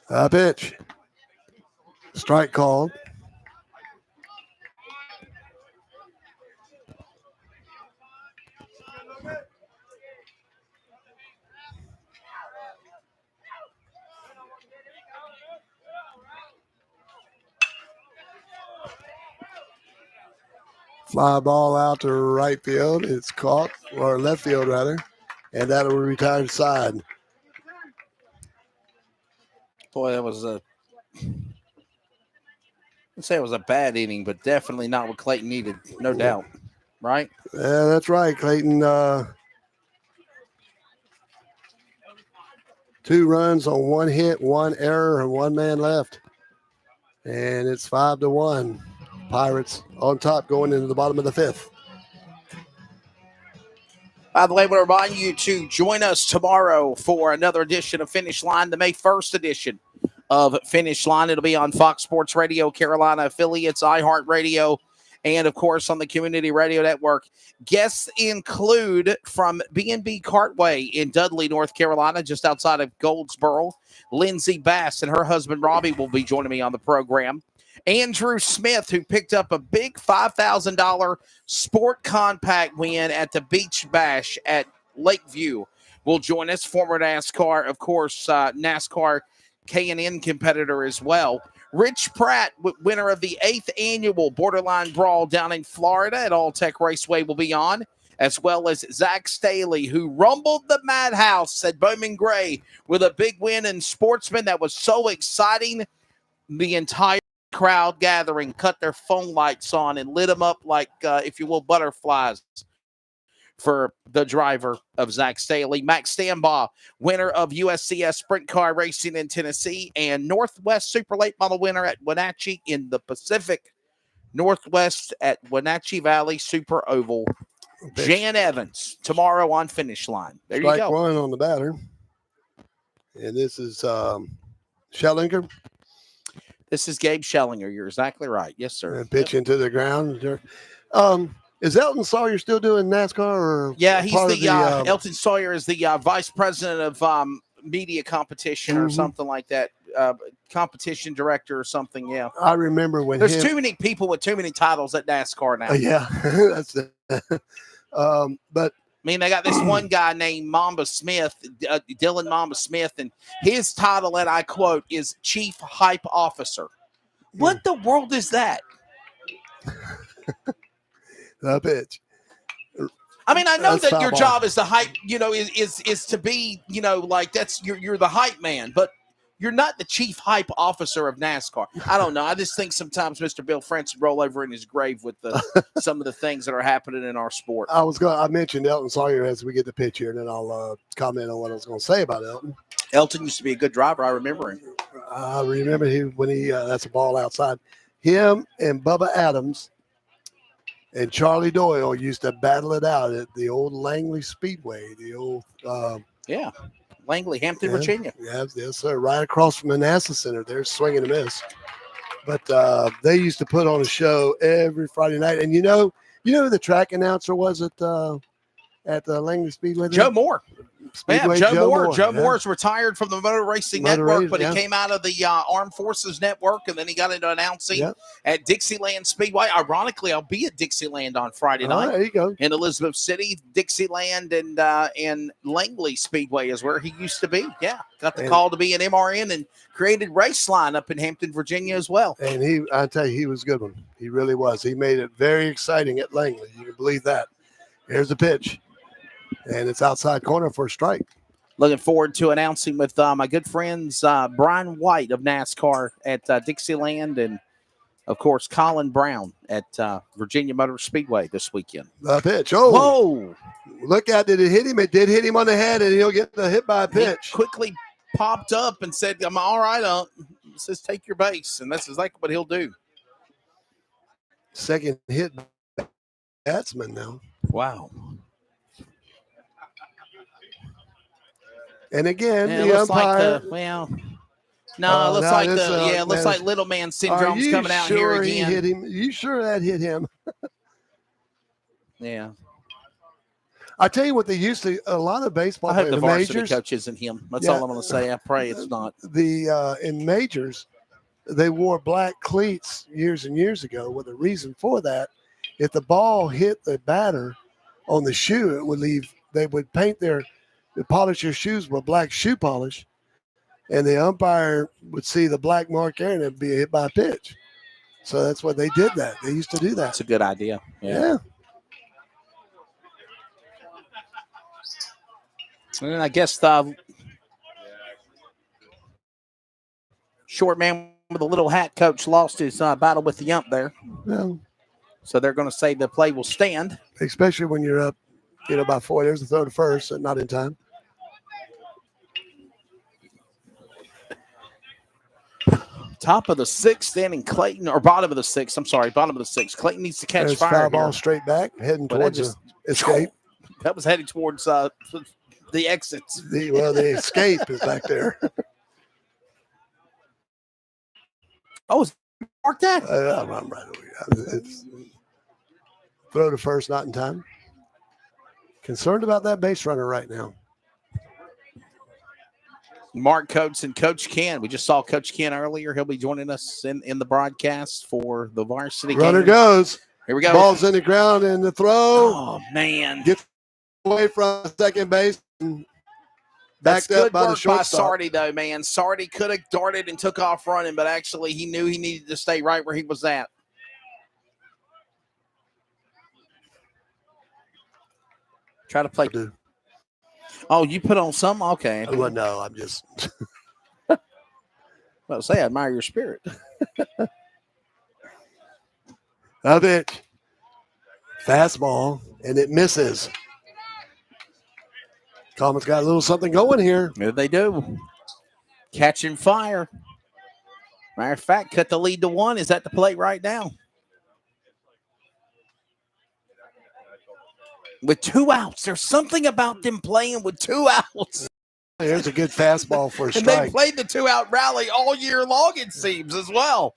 The pitch. Strike called. Fly ball out to right field. It's caught, or left field rather, and that'll be retired side. Boy, that was I'd say it was a bad inning, but definitely not what Clayton needed, no doubt. Right? Yeah, that's right, Clayton. 2 runs on 1 hit, 1 error, and 1 man left. And it's 5-1. Pirates on top going into the bottom of the 5th. By the way, I want to remind you to join us tomorrow for another edition of Finish Line, the May 1st edition of Finish Line. It'll be on Fox Sports Radio, Carolina affiliates, iHeartRadio, and, of course, on the Community Radio Network. Guests include from B&B Cartway in Dudley, North Carolina, just outside of Goldsboro. Lindsay Bass and her husband, Robbie, will be joining me on the program. Andrew Smith, who picked up a big $5,000 Sport Compact win at the Beach Bash at Lakeview, will join us. Former NASCAR, of course, NASCAR K&N competitor as well. Rich Pratt, winner of the 8th annual Borderline Brawl down in Florida at All Tech Raceway, will be on, as well as Zach Staley, who rumbled the Madhouse at Bowman Gray with a big win in Sportsman that was so exciting. The entire crowd gathering cut their phone lights on and lit them up like, if you will, butterflies for the driver of Zach Staley. Max Stambaugh, winner of USCS Sprint Car Racing in Tennessee and Northwest Super Late Model winner at Wenatchee in the Pacific Northwest at Wenatchee Valley Super Oval. Jan Evans tomorrow on Finish Line. There Strike you go. 1 on the batter. And this is Schellinger. This is Gabe Schellinger. You're exactly right. Yes, sir. And pitch into the ground. Is Elton Sawyer still doing NASCAR? Or yeah, he's Elton Sawyer is the vice president of media competition or something like that. Competition director or something. Yeah, I remember when there's too many people with too many titles at NASCAR now. Yeah, that's it. But I mean, they got this one guy named Mamba Smith, Dylan Mamba Smith, and his title, and I quote, is Chief Hype Officer. What the world is that? The pitch. I mean, I know That's that your foul job is the hype, is to be, like you're the hype man. But You're not the chief hype officer of NASCAR. I don't know. I just think sometimes Mr. Bill France would roll over in his grave with some of the things that are happening in our sport. I mentioned Elton Sawyer as we get the pitch here, and then I'll comment on what I was going to say about Elton. Elton used to be a good driver. I remember him. I remember when he that's a ball outside. Him and Bubba Adams and Charlie Doyle used to battle it out at the old Langley Speedway, the old Langley, Hampton, Virginia. Yes, sir. Right across from the NASA Center. There's Swing and a Miss. But they used to put on a show every Friday night. And you know who the track announcer was at the Langley Speedway? Joe Moore. Speedway, Joe Moore. Joe yeah. Moore's retired from the Motor Racing Network, but he came out of the Armed Forces Network, and then he got into announcing at Dixieland Speedway. Ironically, I'll be at Dixieland on Friday night. There you go. In Elizabeth City, Dixieland, and Langley Speedway is where he used to be. Yeah, got the call to be an MRN and created race line up in Hampton, Virginia as well. And I tell you, he was a good one. He really was. He made it very exciting at Langley. You can believe that. Here's the pitch. And it's outside corner for a strike. Looking forward to announcing with my good friends Brian White of NASCAR at Dixieland and, of course, Colin Brown at Virginia Motor Speedway this weekend. The pitch. Oh. Whoa. Look at it. Did it hit him? It did hit him on the head, and he'll get the hit by a pitch. He quickly popped up and said, I'm all right. He says, take your base. And that's exactly what he'll do. Second hit batsman now. Wow. And again, yeah, the umpire. It looks like little man syndrome's coming out here again. He hit him? You sure that hit him? Yeah. I tell you what, they used to a lot of baseball. I hope the varsity majors, coach isn't him. That's all I'm going to say. I pray it's not. In majors, they wore black cleats years and years ago. With a reason for that, if the ball hit the batter on the shoe, it would leave. They would paint polish your shoes with black shoe polish, and the umpire would see the black mark there and it'd be hit by a pitch. So that's what they did that. They used to do that. That's a good idea. Yeah. And I guess the short man with a little hat coach lost his battle with the ump there. Yeah. So they're going to say the play will stand. Especially when you're up, by 4. There's the throw to first, and not in time. Top of the 6th inning, Clayton, or bottom of the 6th. I'm sorry, bottom of the 6th. Clayton needs to catch fire. Foul ball straight back, heading towards the escape. That was heading towards the exits. The escape is back there. Oh, mark that. I'm right over here. Throw to first, not in time. Concerned about that base runner right now. Mark Coates and Coach Ken. We just saw Coach Ken earlier. He'll be joining us in the broadcast for the varsity runner game. Goes. Here we go. Ball's in the ground and the throw. Oh, man. Gets away from second base. That's Backed up good by the work by shortstop. Sardi, though, man. Sardi could have darted and took off running, but actually he knew he needed to stay right where he was at. Try to play. Oh, you put on some? Okay. Well, no, I'm just. Well, say I admire your spirit. Of it. Fastball, and it misses. Comets got a little something going here. Yeah, they do. Catching fire. Matter of fact, cut the lead to 1. Is at the plate right now. With 2 outs. There's something about them playing with 2 outs. There's a good fastball for a And strike. they played the 2-out rally all year long, it seems, as well.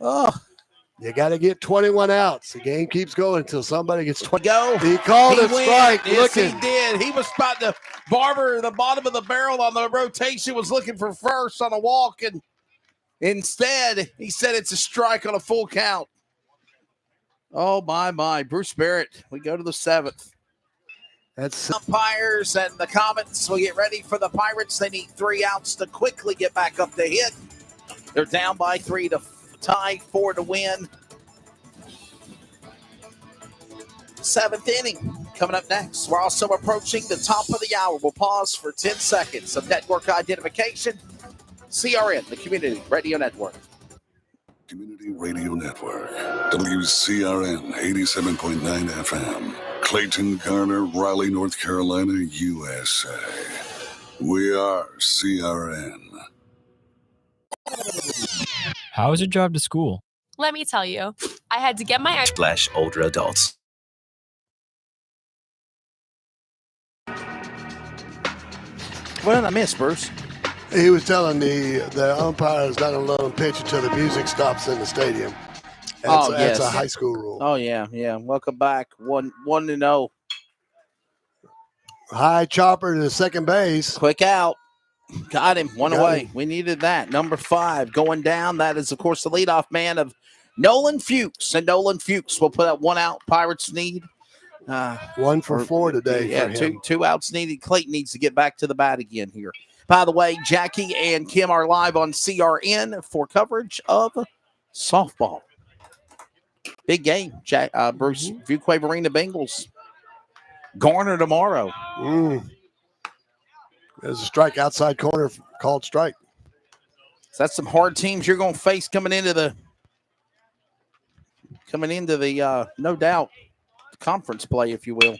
You got to get 21 outs. The game keeps going until somebody gets 20. Go. He called a went. strike. Yes, looking. he did. He was about to barber the bottom of the barrel on the rotation, was looking for first on a walk, and instead he said it's a strike on a full count. Oh, my. Bruce Barrett, we go to the 7th. That's umpires and the Comets will get ready for the Pirates. They need 3 outs to quickly get back up to hit. They're down by 3 to tie, 4 to win. 7th inning coming up next. We're also approaching the top of the hour. We'll pause for 10 seconds of network identification. CRN, the Community Radio Network. Community Radio Network. WCRN 87.9 FM. Clayton, Garner, Raleigh, North Carolina, USA. We are CRN. How is your drive to school? Let me tell you, I had to get my Splash older adults. What did I miss, Bruce? He was telling the umpire is not alone pitch until the music stops in the stadium. That's a high school rule. Oh yeah. Welcome back. 1-0. High chopper to second base. Quick out. Got him. One Got away. him. We needed that. Number 5 going down. That is, of course, the leadoff man of Nolan Fuchs. And Nolan Fuchs will put up 1 out. Pirates need 1 for 4 today. Yeah, for him. two outs needed. Clayton needs to get back to the bat again here. By the way, Jackie and Kim are live on CRN for coverage of softball. Big game, Bruce. Fuquay Arena Bengals. Garner tomorrow. There's a strike outside corner called strike. So that's some hard teams you're going to face coming into the no doubt conference play, if you will.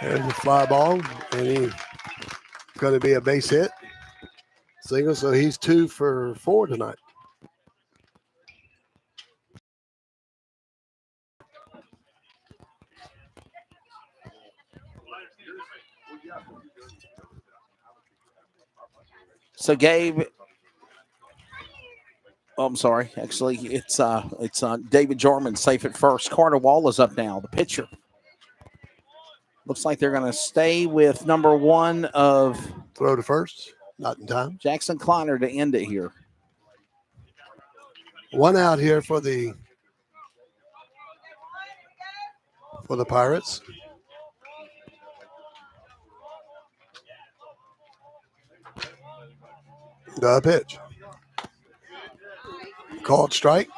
There's a fly ball, and he's going to be a base hit. Single, so he's 2 for 4 tonight. So Gabe, I'm sorry. Actually, it's David Jarman safe at first. Carter Wall is up now, the pitcher. Looks like they're going to stay with number 1 of throw to first, not in time. Jackson Kleiner to end it here. 1 out here for the Pirates. The pitch. Called strike.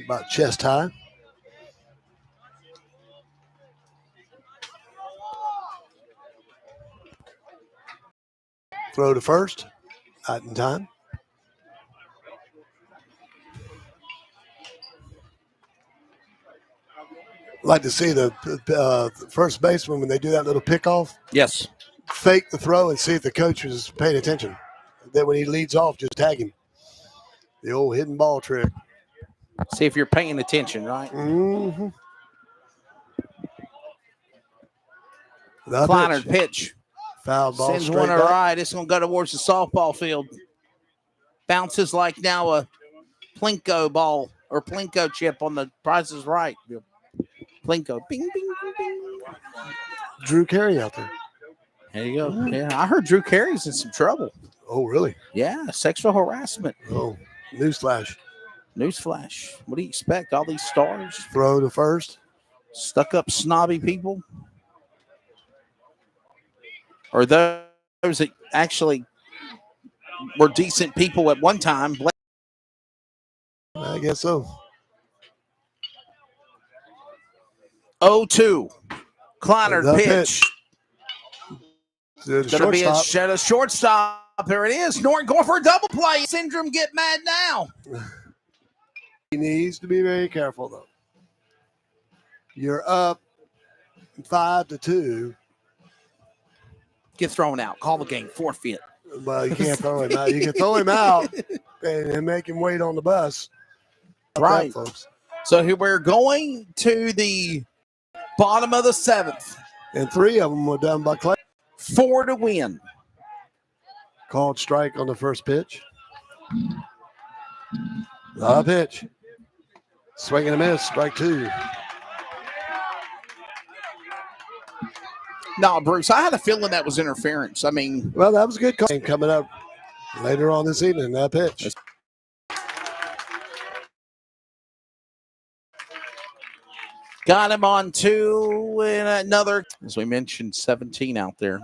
About chest high. Throw to first. Not in time. I'd like to see the first baseman when they do that little pickoff. Yes. Fake the throw and see if the coach is paying attention. Then when he leads off, just tag him. The old hidden ball trick. See if you're paying attention, right? Mm-hmm. Kleiner pitch. Foul ball. Sends one to right. It's going to go towards the softball field. Bounces like now a Plinko ball or Plinko chip on the Price is Right. Plinko. Bing, bing, bing, bing. Drew Carey out there. There you go. Yeah, I heard Drew Carey's in some trouble. Oh, really? Yeah, sexual harassment. Oh, newsflash. Newsflash. What do you expect? All these stars? Throw to first. Stuck up snobby people? Or those that actually were decent people at one time? I guess so. 0-2. Kleiner The pitch. The Going to be shortstop. a shortstop. There it is. Norton going for a double play. Syndrome get mad now. He needs to be very careful, though. You're up 5-2. Get thrown out. Call the game. Forfeit. Well, you can't throw him out. You can throw him out and make him wait on the bus. Right, folks. So here we're going to the bottom of the 7th. And 3 of them were done by Clay. 4 to win. Called strike on the first pitch. The pitch. Swing and a miss. Strike 2. No, Bruce, I had a feeling that was interference. I mean, well, that was a good call. Coming up later on this evening, that pitch. Got him on 2 and another, as we mentioned, 17 out there.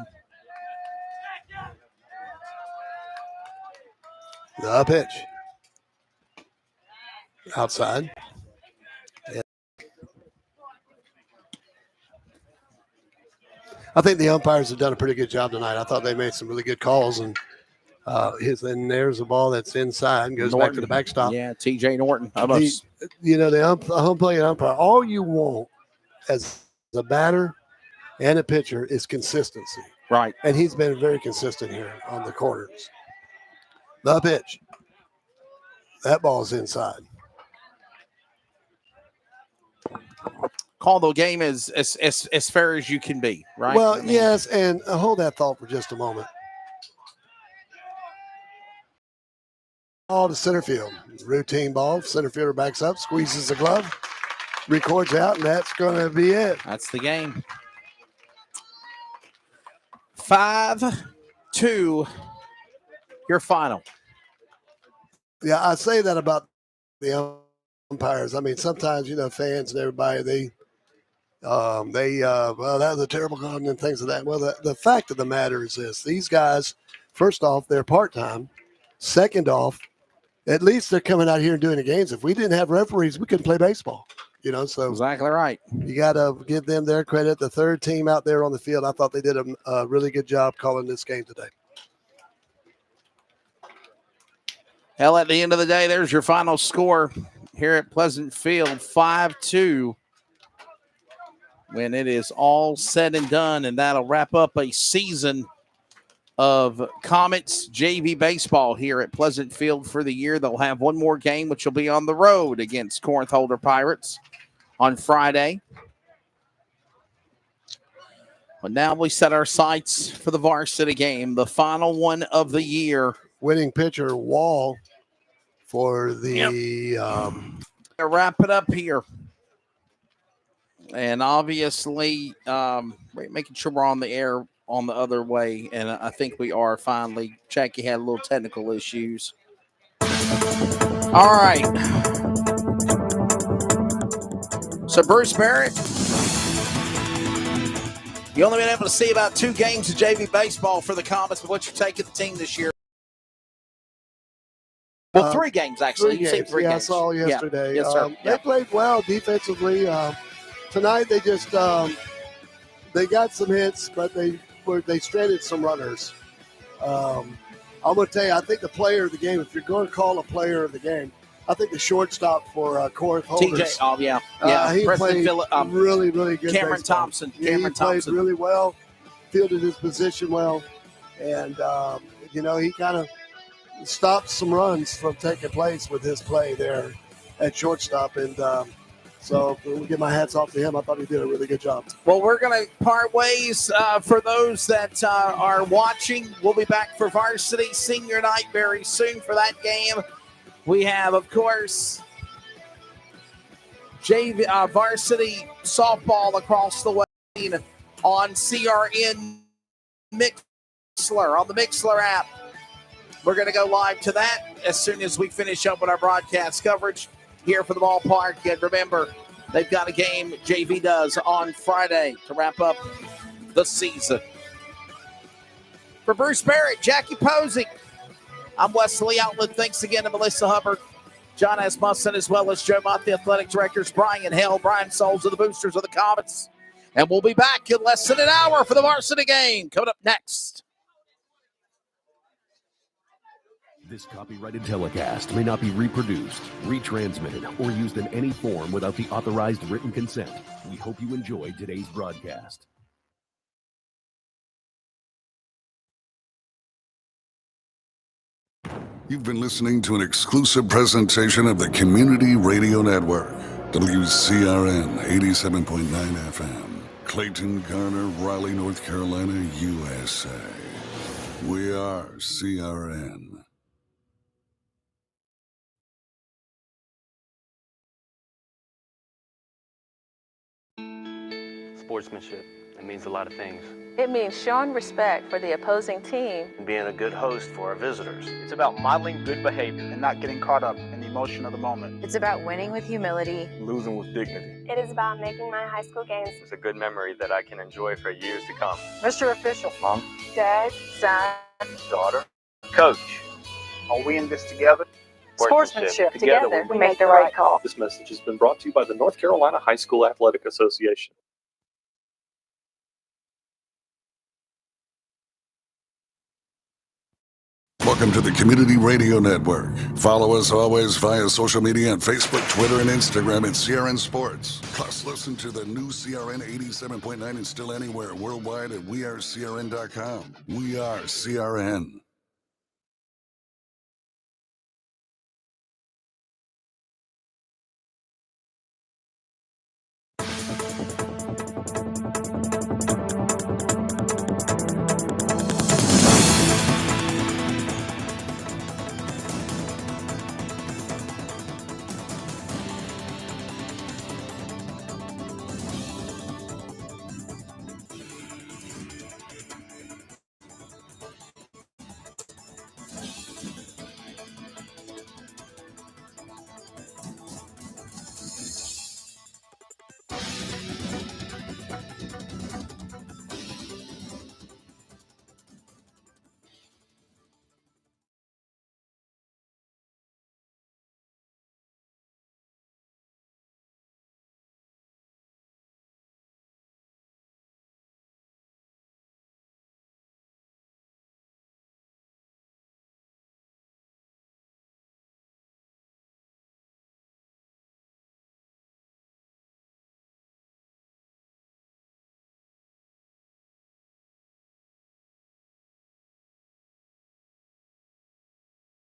The pitch. Outside. I think the umpires have done a pretty good job tonight. I thought they made some really good calls, and there's a ball that's inside and goes back to the backstop. Yeah, T.J. Norton. The home plate umpire, all you want as a batter and a pitcher is consistency. Right. And he's been very consistent here on the corners. The pitch. That ball's inside. Call the game as fair as you can be, right? Well, yes, and hold that thought for just a moment. Ball to center field. Routine ball. Center fielder backs up, squeezes the glove, records out, and that's going to be it. That's the game. 5-2, your final. Yeah, I say that about the umpires. I mean, sometimes, fans and everybody, well, that was a terrible call and things of that. Well, the fact of the matter is this. These guys, first off, they're part-time. Second off, at least they're coming out here and doing the games. If we didn't have referees, we couldn't play baseball. So exactly right. You got to give them their credit. The third team out there on the field, I thought they did a really good job calling this game today. Hell, at the end of the day, there's your final score here at Pleasant Field, 5-2. When it is all said and done, and that'll wrap up a season of Comets JV baseball here at Pleasant Field for the year. They'll have one more game, which will be on the road against Corinth-Holder Pirates on Friday. But now we set our sights for the varsity game, the final one of the year. Winning pitcher Wall for the wrap it up here. And obviously, making sure we're on the air on the other way, and I think we are finally. Jackie had a little technical issues. All right. So Bruce Barrett, you only been able to see about 2 games of JV baseball for the Comets, but what's your take of the team this year? Well, 3 games, actually. 3 games. Three games. I saw yesterday. Yeah. Yes, sir. They played well defensively. Tonight they just they got some hits, but they stranded some runners. I'm going to tell you, I think the player of the game, if you're going to call a player of the game, I think the shortstop for Corinth-Holders. TJ, he played really, really good. Cameron baseball. Thompson. He played really well, fielded his position well, and he kind of stopped some runs from taking place with his play there at shortstop, and so we'll give my hats off to him. I thought he did a really good job. Well, we're going to part ways. For those that are watching, we'll be back for varsity senior night very soon for that game. We have, of course, JV varsity softball across the way on CRN Mixler, on the Mixler app. We're going to go live to that as soon as we finish up with our broadcast coverage here for the ballpark. And remember, they've got a game, JV does, on Friday to wrap up the season. For Bruce Barrett, Jackie Posey, I'm Wesley Outlet. Thanks again to Melissa Hubbard, John Asmussen, as well as Joe Mott, the athletic directors, Brian Hell, Brian Souls of the Boosters of the Comets. And we'll be back in less than an hour for the varsity game. Coming up next. This copyrighted telecast may not be reproduced, retransmitted, or used in any form without the authorized written consent. We hope you enjoyed today's broadcast. You've been listening to an exclusive presentation of the Community Radio Network, WCRN 87.9 FM, Clayton, Garner, Raleigh, North Carolina, USA. We are CRN. Sportsmanship. It means a lot of things. It means showing respect for the opposing team And being a good host for our visitors. It's about modeling good behavior and not getting caught up in the emotion of the moment. It's about winning with humility. Losing with dignity. It is about making my high school games. It's a good memory that I can enjoy for years to come. Mr. Official. Mom. Dad, son, Daughter. Coach. Are we in this together? Sportsmanship. Together we make the right call. This message has been brought to you by the North Carolina High School Athletic Association. Welcome to the Community Radio Network. Follow us always via social media on Facebook, Twitter, and Instagram at CRN Sports. Plus, listen to the new CRN 87.9 and still anywhere worldwide at wearecrn.com. We are CRN.